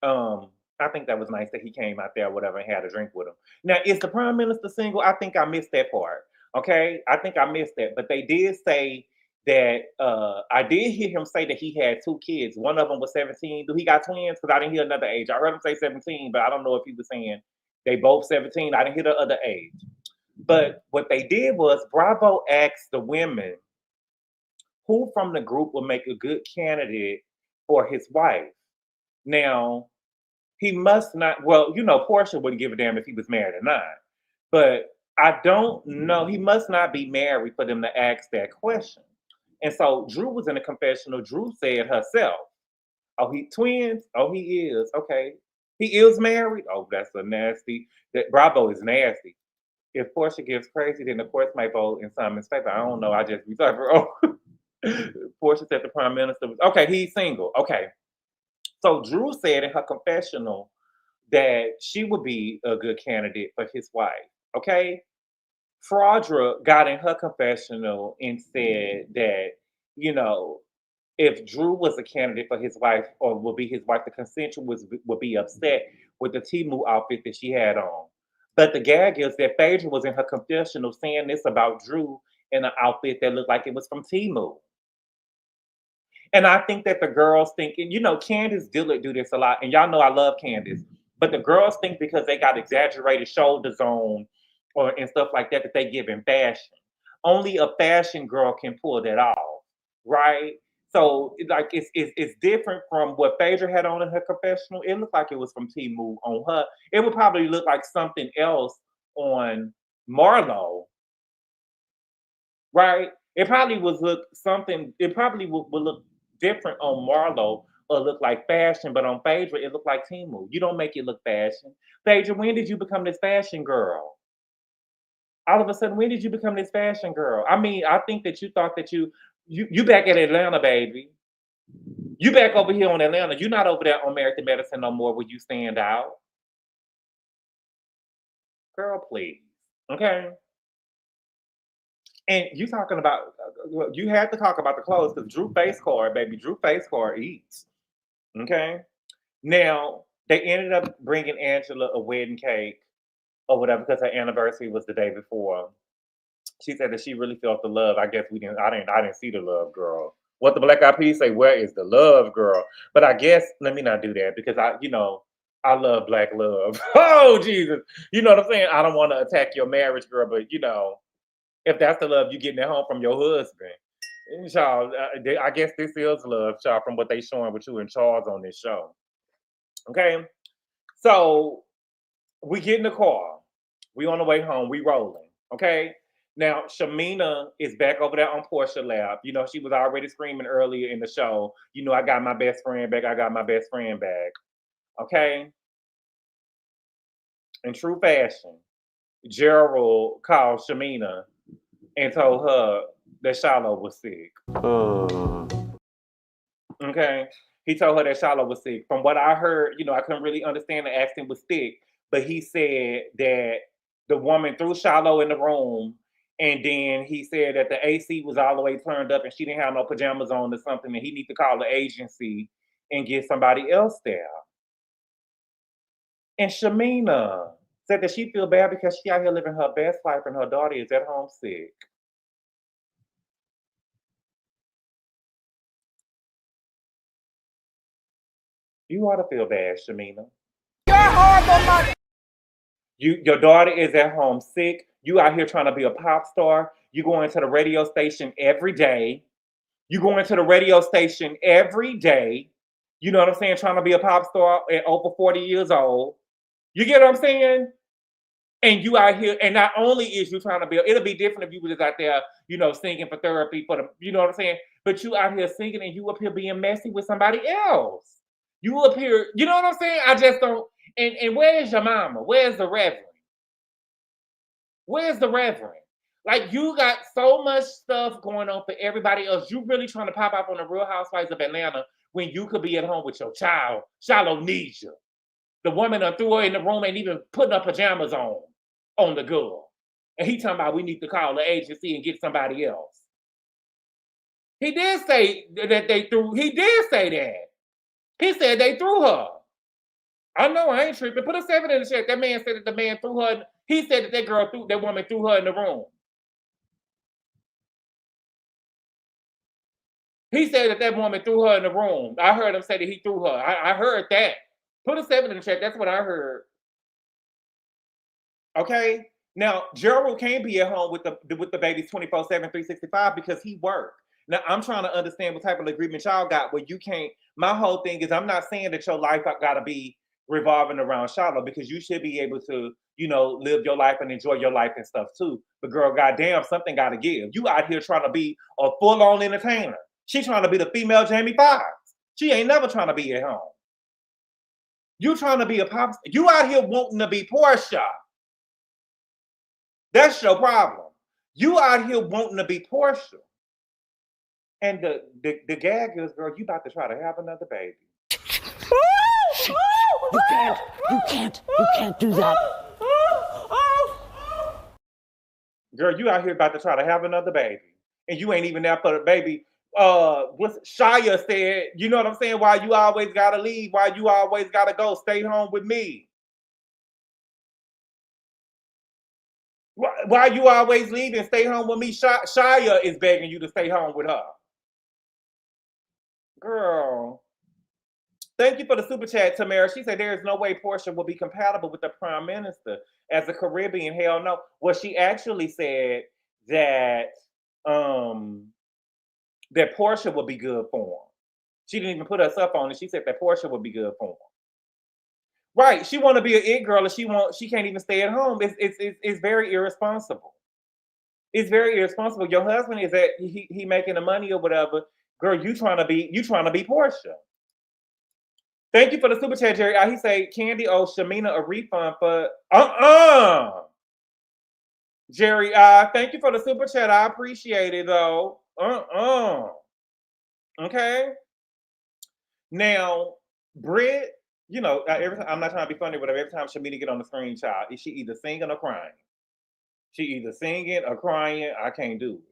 I think that was nice that he came out there, whatever, and had a drink with him. Now, is the prime minister single? I think I missed that part. Okay. I think I missed that. But they did say that I did hear him say that he had 2 kids. One of them was 17. Do he got twins? Because I didn't hear another age. I heard him say 17, but I don't know if he was saying they both 17. I didn't hear the other age. But what they did was Bravo asked the women who from the group would make a good candidate for his wife. Now, he must not, well, you know, Porsha wouldn't give a damn if he was married or not. But I don't know. He must not be married for them to ask that question. And so Drew was in a confessional. Drew said herself, oh, he twins? Oh, he is. Okay. He is married? Oh, that's a nasty. That Bravo is nasty. If Porsha gives crazy, then the courts might vote in Simon's favor. I don't know. I just be talking. Oh, Porsha said the prime minister was okay. He's single. Okay. So Drew said in her confessional that she would be a good candidate for his wife. Okay. Fraudra got in her confessional and said that, you know, if Drew was a candidate for his wife or would be his wife, the consensual would be upset with the Timu outfit that she had on. But the gag is that Phaedra was in her confessional saying this about Drew in an outfit that looked like it was from Timu. And I think that the girls thinking, you know, Candace Dillard do this a lot. And y'all know I love Candace. But the girls think because they got exaggerated shoulders on and stuff like that, that they give in fashion. Only a fashion girl can pull that off, right? So like it's different from what Phaedra had on in her confessional. It looked like it was from Timu on her. It would probably look like something else on Marlo, right? It probably would look something. It probably would look different on Marlo or look like fashion, but on Phaedra it looked like Timu. You don't make it look fashion. Phaedra, when did you become this fashion girl? All of a sudden, when did you become this fashion girl? I mean, I think that you thought that you back at Atlanta, baby. You back over here on Atlanta. You're not over there on Married to Medicine no more where you stand out. Girl, please. Okay. And you talking about, you had to talk about the clothes because Drew face card, baby. Drew face card eats. Okay. Now, they ended up bringing Angela a wedding cake or whatever because her anniversary was the day before. She said that she really felt the love. I guess I didn't see the love, girl. What the Black Eyed Peas say, where is the love, girl? But I guess, let me not do that because I love black love. Oh, Jesus. You know what I'm saying? I don't want to attack your marriage, girl, but if that's the love you getting at home from your husband, child, I guess this is love, child, from what they showing with you and Charles on this show. Okay? So we get in the car. We on the way home. We rolling. Okay? Now, Shamina is back over there on Porsha lap. You know, she was already screaming earlier in the show. You know, I got my best friend back. I got my best friend back. Okay? In true fashion, Gerald called Shamina and told her that Shiloh was sick. Okay. He told her that Shiloh was sick. From what I heard, I couldn't really understand the accent was thick, but he said that the woman threw Shiloh in the room, and then he said that the AC was all the way turned up and she didn't have no pajamas on or something, and he need to call the agency and get somebody else there. And Shamina said that she feel bad because she out here living her best life and her daughter is at home sick. You ought to feel bad, Shamina. Your daughter is at home sick. You out here trying to be a pop star. You going to the radio station every day. You going to the radio station every day. You know what I'm saying? Trying to be a pop star at over 40 years old. You get what I'm saying? And you out here, and not only is you trying to be, it'll be different if you were just out there, singing for therapy for the, you know what I'm saying? But you out here singing and you up here being messy with somebody else. You up here, you know what I'm saying? I just don't. And where's your mama? Where's the reverend? Where's the reverend? Like, you got so much stuff going on for everybody else. You really trying to pop up on the Real Housewives of Atlanta when you could be at home with your child. Shiloh needs you. The woman that threw her in the room ain't even putting her pajamas on the girl. And he talking about we need to call the agency and get somebody else. He did say that he did say that. He said they threw her. I know, I ain't tripping. Put a 7 in the chat. That man said that the man threw her. He said that that woman threw her in the room. He said that woman threw her in the room. I heard him say that he threw her. I heard that. Put a 7 in the chat. That's what I heard. Okay. Now, Gerald can't be at home with the babies 24/7, 365 because he worked. Now, I'm trying to understand what type of agreement y'all got where you can't. My whole thing is I'm not saying that your life got to be revolving around Shiloh, because you should be able to, live your life and enjoy your life and stuff too. But girl, goddamn, something got to give. You out here trying to be a full-on entertainer. She trying to be the female Jamie Foxx. She ain't never trying to be at home. You trying to be a pop star. You out here wanting to be Porsha. That's your problem. You out here wanting to be Porsha. And the gag is, girl, you about to try to have another baby. You can't do that. Girl, you out here about to try to have another baby. And you ain't even there for the baby. Shia said, you know what I'm saying? Why you always gotta leave? Why you always gotta go? Stay home with me. Why you always leaving? Stay home with me. Shia is begging you to stay home with her. Girl. Thank you for the super chat, Tamara. She said there is no way Porsha will be compatible with the prime minister as a Caribbean. Hell no. Well, she actually said that that Porsha would be good for him. She didn't even put herself on it. She said that Porsha would be good for him. Right. She want to be an it girl and she can't even stay at home. It's very irresponsible. It's very irresponsible. Your husband is at he making the money or whatever. Girl, you trying to be Porsha. Thank you for the super chat, Jerry. He say Candy owes Shamina a refund for Jerry, thank you for the super chat. I appreciate it though. Okay. Now, Brit, I'm not trying to be funny, but every time Shamina get on the screen, child, is she either singing or crying? She either singing or crying. I can't do it.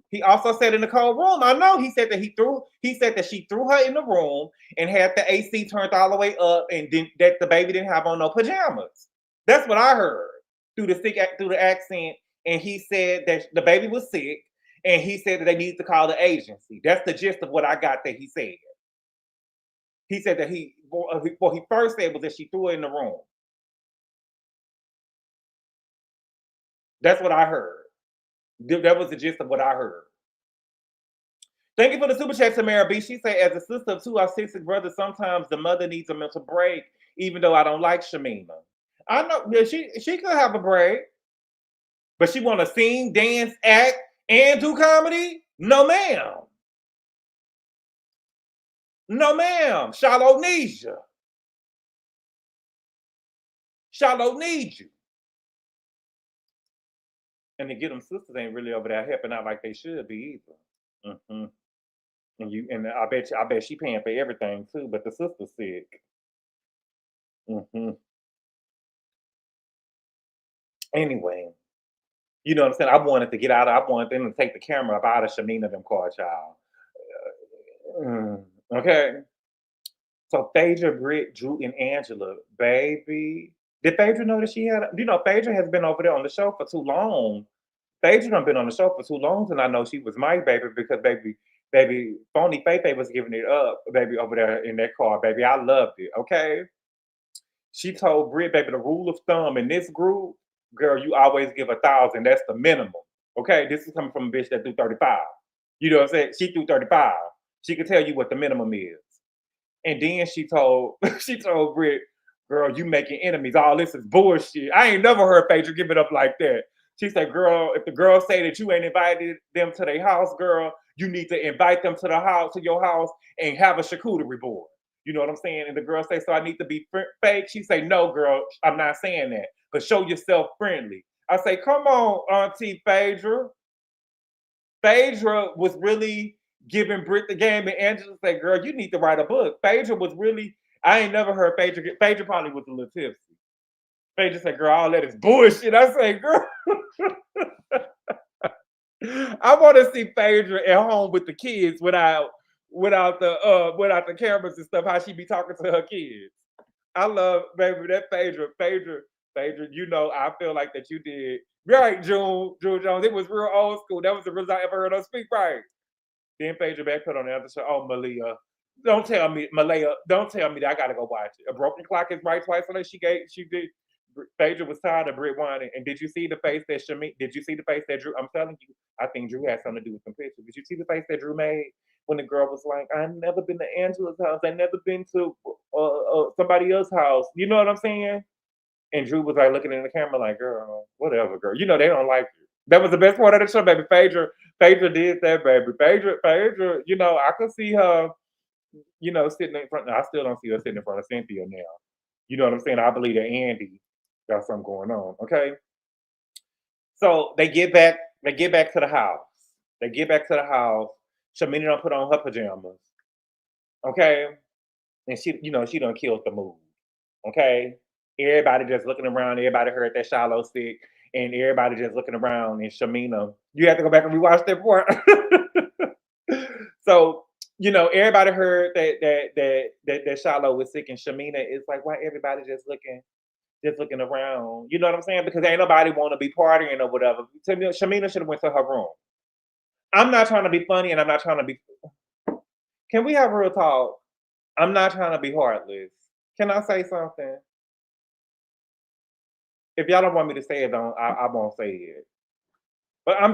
He also said in the cold room, I know he said that she threw her in the room and had the AC turned all the way up, and that the baby didn't have on no pajamas. That's what I heard through the accent. And he said that the baby was sick, and he said that they needed to call the agency. That's the gist of what I got that he said. He said that what he first said was that she threw her in the room. That's what I heard. That was the gist of what I heard. Thank you for the super chat, Tamara B. She said, as a sister of 2 autistic brothers, sometimes the mother needs a mental break, even though I don't like Shamina. I know she could have a break, but she want to sing, dance, act, and do comedy? No, ma'am. No, ma'am. Shiloh needs you. Shiloh needs you. And to get them sisters ain't really over there helping out like they should be either. And I bet she paying for everything too, but the sister's sick. hmm Anyway, you know what I'm saying? I wanted to get out. I wanted them to take the camera up out of Shamina them car, child. Okay. So Phaedra, Brit, Drew, and Angela, baby. Did Phaedra know that she had? Phaedra has been over there on the show for too long. Phaedra done been on the show for too long, and I know she was my baby because baby, phony Faye was giving it up, baby, over there in that car, baby. I loved it. Okay. She told Brit, baby, the rule of thumb in this group, girl, you always give 1,000. That's the minimum. Okay. This is coming from a bitch that threw 35. You know what I'm saying? She threw 35. She could tell you what the minimum is. And then she told Brit, girl, you making enemies. All this is bullshit. I ain't never heard Phaedra give it up like that. She said, girl, if the girls say that you ain't invited them to their house, girl, you need to invite them to your house, and have a charcuterie board. You know what I'm saying? And the girl say, so I need to be fake? She say, no, girl, I'm not saying that. But show yourself friendly. I say, come on, Auntie Phaedra. Phaedra was really giving Brit the game, and Angela said, girl, you need to write a book. Phaedra was really, I ain't never heard Phaedra probably was a little tipsy. Phaedra said, girl, all that is bullshit. I say, girl, I want to see Phaedra at home with the kids without the cameras and stuff, how she be talking to her kids. I love, baby, that Phaedra, I feel like that you did right, June Jones. It was real old school. That was the first I ever heard her speak right. Then Phaedra back put on the other show. Oh, Malia. Don't tell me that I gotta go watch it. A broken clock is right twice. So she did. Phaedra was tired of Brit whining. And did you see the face that Did you see the face that Drew? I'm telling you, I think Drew had something to do with some pictures. Did you see the face that Drew made when the girl was like, "I've never been to Angela's house. I've never been to somebody else's house." You know what I'm saying? And Drew was like looking in the camera like, "Girl, whatever, girl. You know they don't like you." That was the best part of the show, baby. Phaedra did that, baby. Phaedra. I could see her, sitting in front. I still don't see her sitting in front of Cynthia now. You know what I'm saying? I believe that Andy got something going on. Okay. So they get back to the house. Shamina don't put on her pajamas. Okay. And she done killed the mood. Okay. Everybody just looking around. Everybody heard that Shiloh sick. And everybody just looking around. And Shamina, you have to go back and rewatch that part. So, everybody heard that Shiloh was sick. And Shamina is like, why everybody just looking around? You know what I'm saying? Because ain't nobody want to be partying or whatever. Shamina should have went to her room. I'm not trying to be funny, and I'm not trying to be. Can we have real talk? I'm not trying to be heartless. Can I say something? If y'all don't want me to say it, I won't say it. But I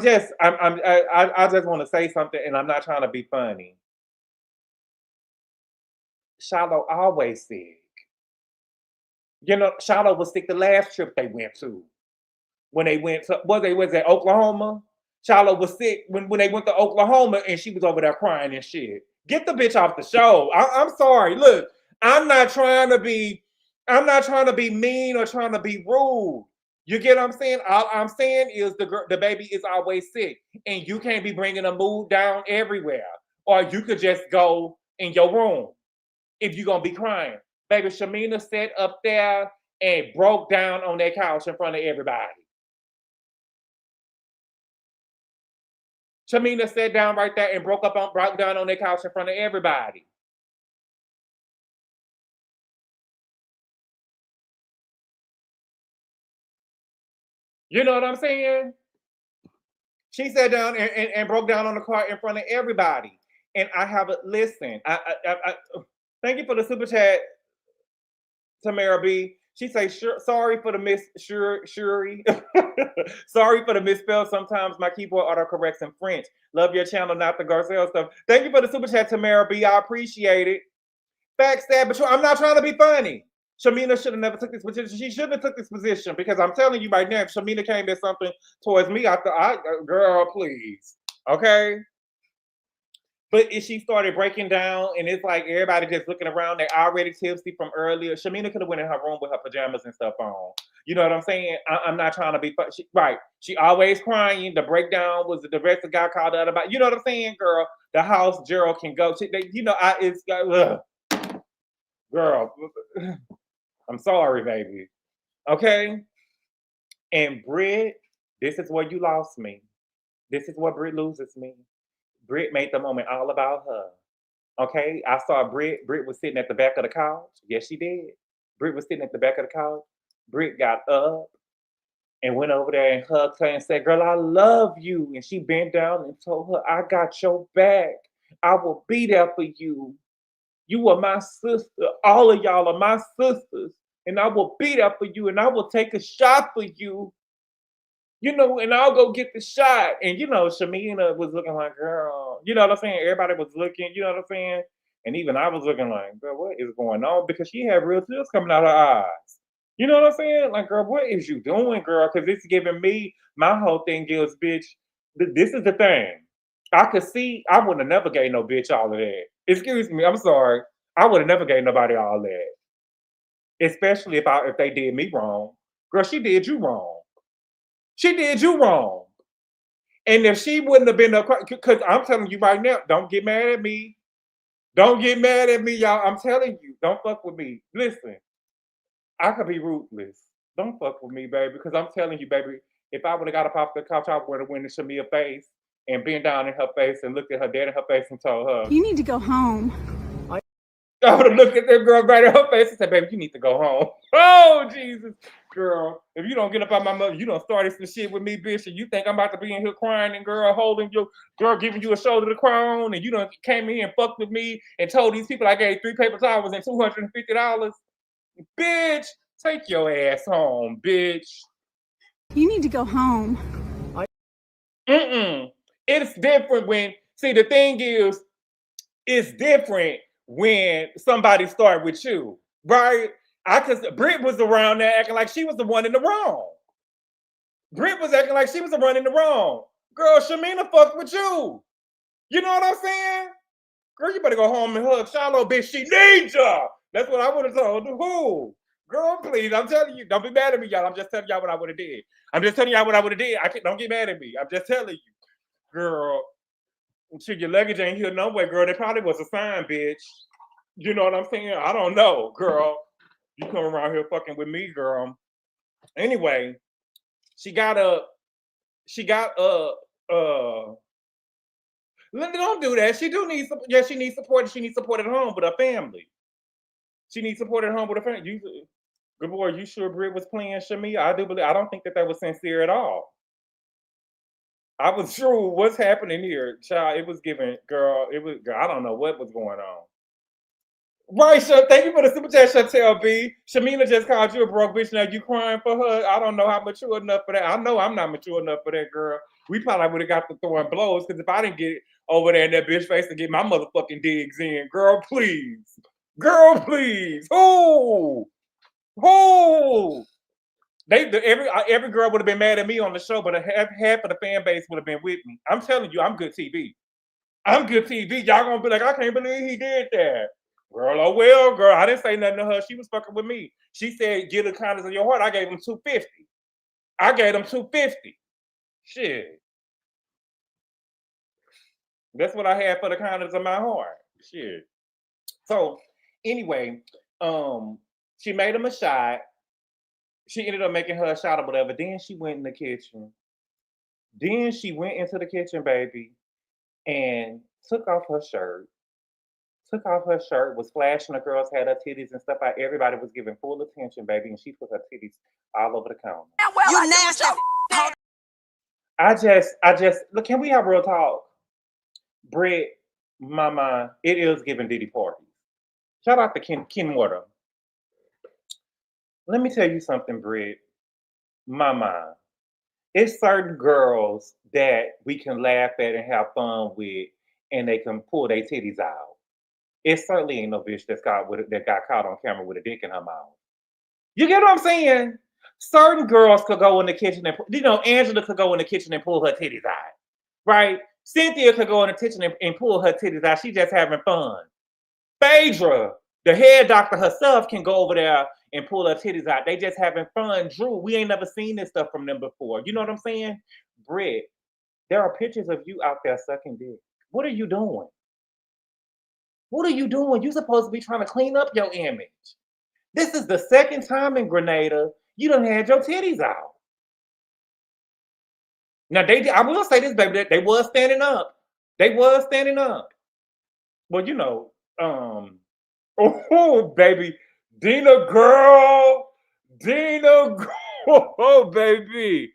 just want to say something, and I'm not trying to be funny. Shiloh always sick. Shiloh was sick the last trip they went to. When they went to, was at Oklahoma? Shiloh was sick when they went to Oklahoma, and she was over there crying and shit. Get the bitch off the show. I'm sorry. Look, I'm not trying to be mean or trying to be rude. You get what I'm saying? All I'm saying is the baby is always sick, and you can't be bringing a mood down everywhere. Or you could just go in your room if you're gonna be crying. Baby, Shamina sat up there and broke down on that couch in front of everybody. Shamina sat down right there and broke down on that couch in front of everybody. You know what I'm saying? She sat down and broke down on the car in front of everybody. And I have a listen. I thank you for the super chat, Tamara B. She says, sorry for the Shuri. Sorry for the misspell. Sometimes my keyboard autocorrects in French. Love your channel, not the Garcelle stuff. Thank you for the super chat, Tamara B. I appreciate it. Backstab, but I'm not trying to be funny. Shamina should have never took this position. She shouldn't have took this position because I'm telling you right now, if Shamina came at something towards me, girl, please. Okay? But she started breaking down, and it's like everybody just looking around. They're already tipsy from earlier. Shamina could have went in her room with her pajamas and stuff on. You know what I'm saying? I'm not trying to be right. She always crying. The breakdown was the rest of the guy called out about. You know what I'm saying, girl? The house Gerald can go to. It's girl. I'm sorry, baby. Okay. And Brit, this is where you lost me. This is where Brit loses me. Brit made the moment all about her. Okay, I saw Brit. Brit was sitting at the back of the couch. Yes, she did. Brit was sitting at the back of the couch. Brit got up and went over there and hugged her and said, "Girl, I love you." And she bent down and told her, "I got your back. I will be there for you. You are my sister. All of y'all are my sisters. And I will be there for you. And I will take a shot for you. And I'll go get the shot." And Shamina was looking like, girl, you know what I'm saying? Everybody was looking, you know what I'm saying? And even I was looking like, girl, what is going on? Because she had real tears coming out of her eyes. You know what I'm saying? Like, girl, what is you doing, girl? Because it's giving me, my whole thing is, bitch, this is the thing. I could see, I would have never gave no bitch all of that. Excuse me, I'm sorry. I would have never gave nobody all that. Especially if they did me wrong. Girl, she did you wrong. She did you wrong. And if she wouldn't have been, because I'm telling you right now, don't get mad at me. Don't get mad at me, y'all. I'm telling you, don't fuck with me. Listen, I could be ruthless. Don't fuck with me, baby, because I'm telling you, baby, if I would have got up off the couch, I would have went in Shamia's face and bent down in her face and looked at her dad in her face and told her, "You need to go home." I would have looked at that girl right in her face and said, "Baby, you need to go home." Oh, Jesus. Girl, if you don't get up on my mother, you don't started some shit with me, bitch, and you think I'm about to be in here crying and girl holding you, girl giving you a shoulder to cry on, and you done came in here and fucked with me and told these people I gave 3 paper towels and $250. Bitch, take your ass home, bitch. "You need to go home." It's different when, see, the thing is, it's different when somebody start with you, right? Brit was around there acting like she was the one in the wrong. Brit was acting like she was the one in the wrong. Girl, Shamina fucked with you. You know what I'm saying? Girl, you better go home and hug Shiloh, bitch. She needs you. That's what I would have told her. Who? Girl, please, I'm telling you. Don't be mad at me, y'all. I'm just telling y'all what I would have did. I'm just telling y'all what I would have did. Don't get mad at me. I'm just telling you. Girl, shit, your luggage ain't here no way, girl. That probably was a sign, bitch. You know what I'm saying? I don't know, girl. You come around here fucking with me, girl. Anyway, she got don't do that. She do need support. Yeah, she needs support. She needs support at home with her family. She needs support at home with her family. Good boy, you sure Brit was playing Shamia? I don't think that was sincere at all. I was sure what's happening here, child. It was giving, girl. I don't know what was going on. Right, thank you for the super chat, Chantel B. Shamina just called you a broke bitch. Now you crying for her. I don't know how mature enough for that. I know I'm not mature enough for that, girl. We probably would have got to throwing blows because if I didn't get over there in that bitch face to get my motherfucking digs in, girl, please. Girl, please. Who? Every girl would have been mad at me on the show, but half of the fan base would have been with me. I'm telling you, I'm good TV. I'm good TV. Y'all gonna be like, I can't believe he did that. Girl, oh well, girl. I didn't say nothing to her. She was fucking with me. She said, "Get the kindness of your heart." I gave him $250. I gave him $250. Shit. That's what I had for the kindness of my heart. Shit. So anyway, she made him a shot. She ended up making her a shot or whatever. Then she went in the kitchen. Then she went into the kitchen, baby, and took off her shirt. Was flashing the girls, had her titties and stuff out. Everybody was giving full attention, baby, and she put her titties all over the counter. You nasty. I just look. Can we have real talk? Brit, mama, it is giving Diddy parties. Shout out to Ken Water. Let me tell you something, Brit, mama. It's certain girls that we can laugh at and have fun with, and they can pull their titties out. It certainly ain't no bitch that got caught on camera with a dick in her mouth. You get what I'm saying? Certain girls could go in the kitchen and, Angela could go in the kitchen and pull her titties out, right? Cynthia could go in the kitchen and pull her titties out. She just having fun. Phaedra, the head doctor herself, can go over there and pull her titties out. They just having fun. Drew, we ain't never seen this stuff from them before. You know what I'm saying? Brit, there are pictures of you out there sucking dick. What are you doing? What are you doing? You're supposed to be trying to clean up your image. This is the second time in Grenada you done had your titties out. Now, I will say this, baby, they was standing up. They was standing up. Well, you know, oh, baby, Dina girl, oh, baby,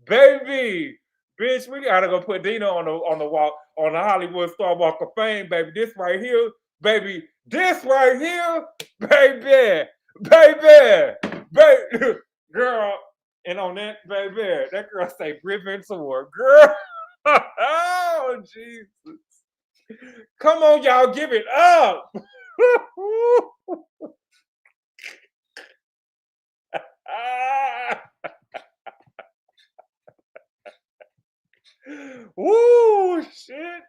bitch, we gotta go put Dina on the walk, on the Hollywood Star Walk of Fame, baby. This right here, baby, baby, girl. And on that, baby, that girl say Brit Ventura, girl. Oh, Jesus. Come on, y'all, give it up. Woo, shit.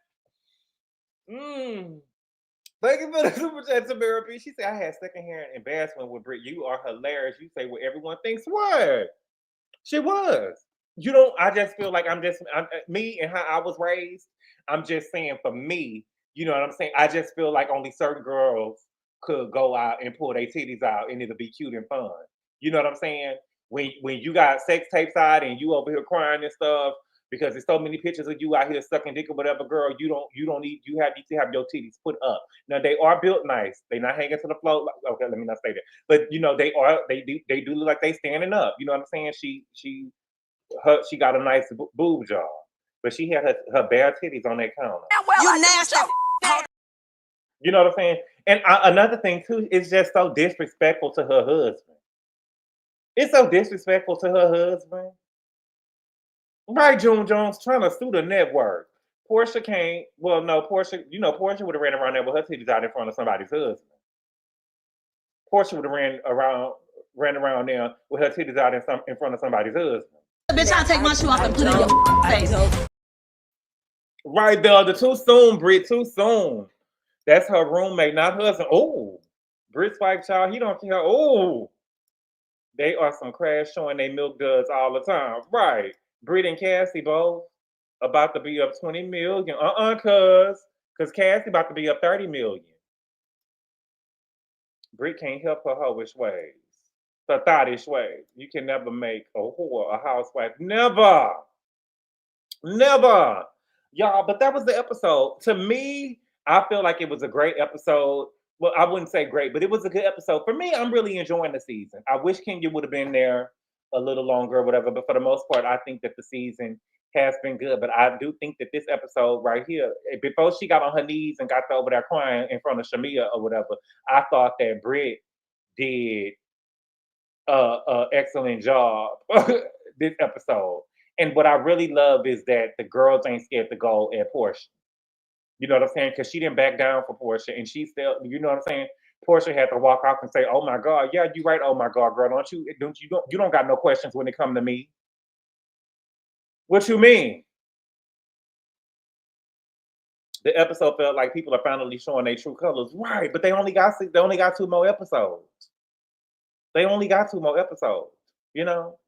Thank you for the super chat, Tamara B. She said, I had secondhand embarrassment with Brit. You are hilarious. You say what everyone thinks. What? She was. You don't, I just feel like I'm me and how I was raised. I'm just saying for me, you know what I'm saying? I just feel like only certain girls could go out and pull their titties out and it'll be cute and fun. You know what I'm saying? When you got sex tapes out and you over here crying and stuff, because there's so many pictures of you out here sucking dick or whatever, girl, you need to have your titties put up. Now they are built nice. They're not hanging to the floor. Okay, let me not say that. But you know, they do look like they standing up. You know what I'm saying? She got a nice boob job, but she had her bare titties on that counter. You nasty. You know what I'm saying? And another thing too, it's just so disrespectful to her husband. It's so disrespectful to her husband. Right, June Jones trying to sue the network. Porsha can't. Well, no, Porsha. You know, Porsha would have ran around there with her titties out in front of somebody's husband. Porsha would have ran around there with her titties out in front of somebody's husband. Bitch, I'll take my shoe off and put it in your face. Right there, the too soon, Brit, too soon. That's her roommate, not husband. Oh, Brit's wife, child, he don't care. Oh, they are some crash showing they milk duds all the time. Right. Brit and Cassie both about to be up 20 million. Cause Cassie about to be up 30 million. Brit can't help her hoish ways. The thottish ways. You can never make a whore a housewife. Never. Never. Y'all, but that was the episode. To me, I feel like it was a great episode. Well, I wouldn't say great, but it was a good episode. For me, I'm really enjoying the season. I wish Kenya would have been there a little longer or whatever, but for the most part, I think that the season has been good. But I do think that this episode right here, before she got on her knees and got over there crying in front of Shamea or whatever, I thought that Brit did an excellent job this episode. And what I really love is that the girls ain't scared to go at Porsha. You know what I'm saying? Because she didn't back down for Porsha, and she still, you know what I'm saying? Porsha had to walk off and say, "Oh my God, yeah, you right. Oh my God, girl, you don't got no questions when it come to me." What you mean? The episode felt like people are finally showing their true colors, right? But they only got 2 more episodes. They only got 2 more episodes, you know.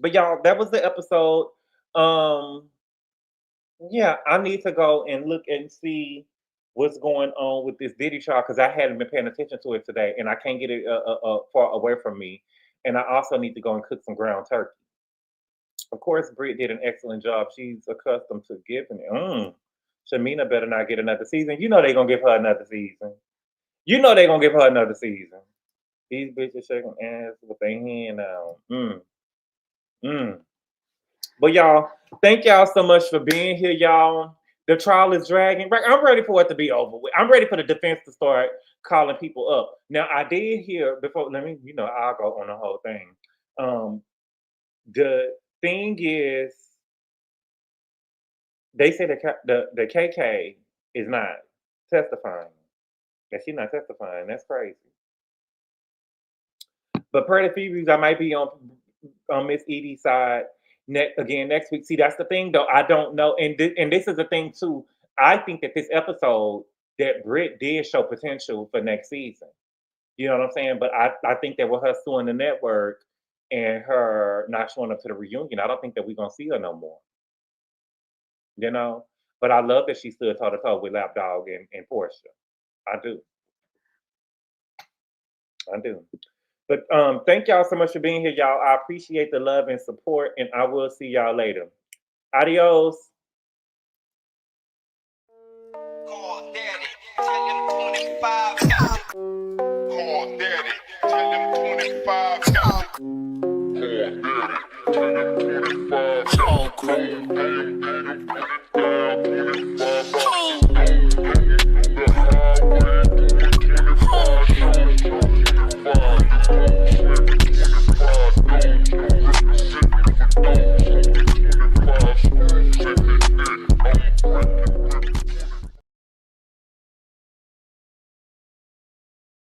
But y'all, that was the episode. Yeah, I need to go and look and see what's going on with this Diddy trial because I hadn't been paying attention to it today, and I can't get it far away from me. And I also need to go and cook some ground turkey. Of course, Brit did an excellent job. She's accustomed to giving it. Shamina better not get another season. You know they're gonna give her another season. You know they're gonna give her another season. These bitches shaking ass with their hand out. But y'all, thank y'all so much for being here, y'all. The trial is dragging. Right, I'm ready for it to be over with. I'm ready for the defense to start calling people up. Now, I did hear before. Let me, I'll go on the whole thing. The thing is, they say the KK is not testifying. That she's not testifying. That's crazy. But per the Phoebe's, I might be on Miss Edie's side. next week. See, that's the thing, though. I don't know, and this is the thing too. I think that this episode that Brit did show potential for next season. You know what I'm saying? But I think that with her suing the network and her not showing up to the reunion, I don't think that we're gonna see her no more. You know? But I love that she stood toe to toe with Lapdog and Porsha. I do. But thank y'all so much for being here, y'all. I appreciate the love and support, and I will see y'all later. Adios. Call daddy, tell him 25 got it. Call daddy, tell him 25 got it. Call daddy, tell him 25 got it.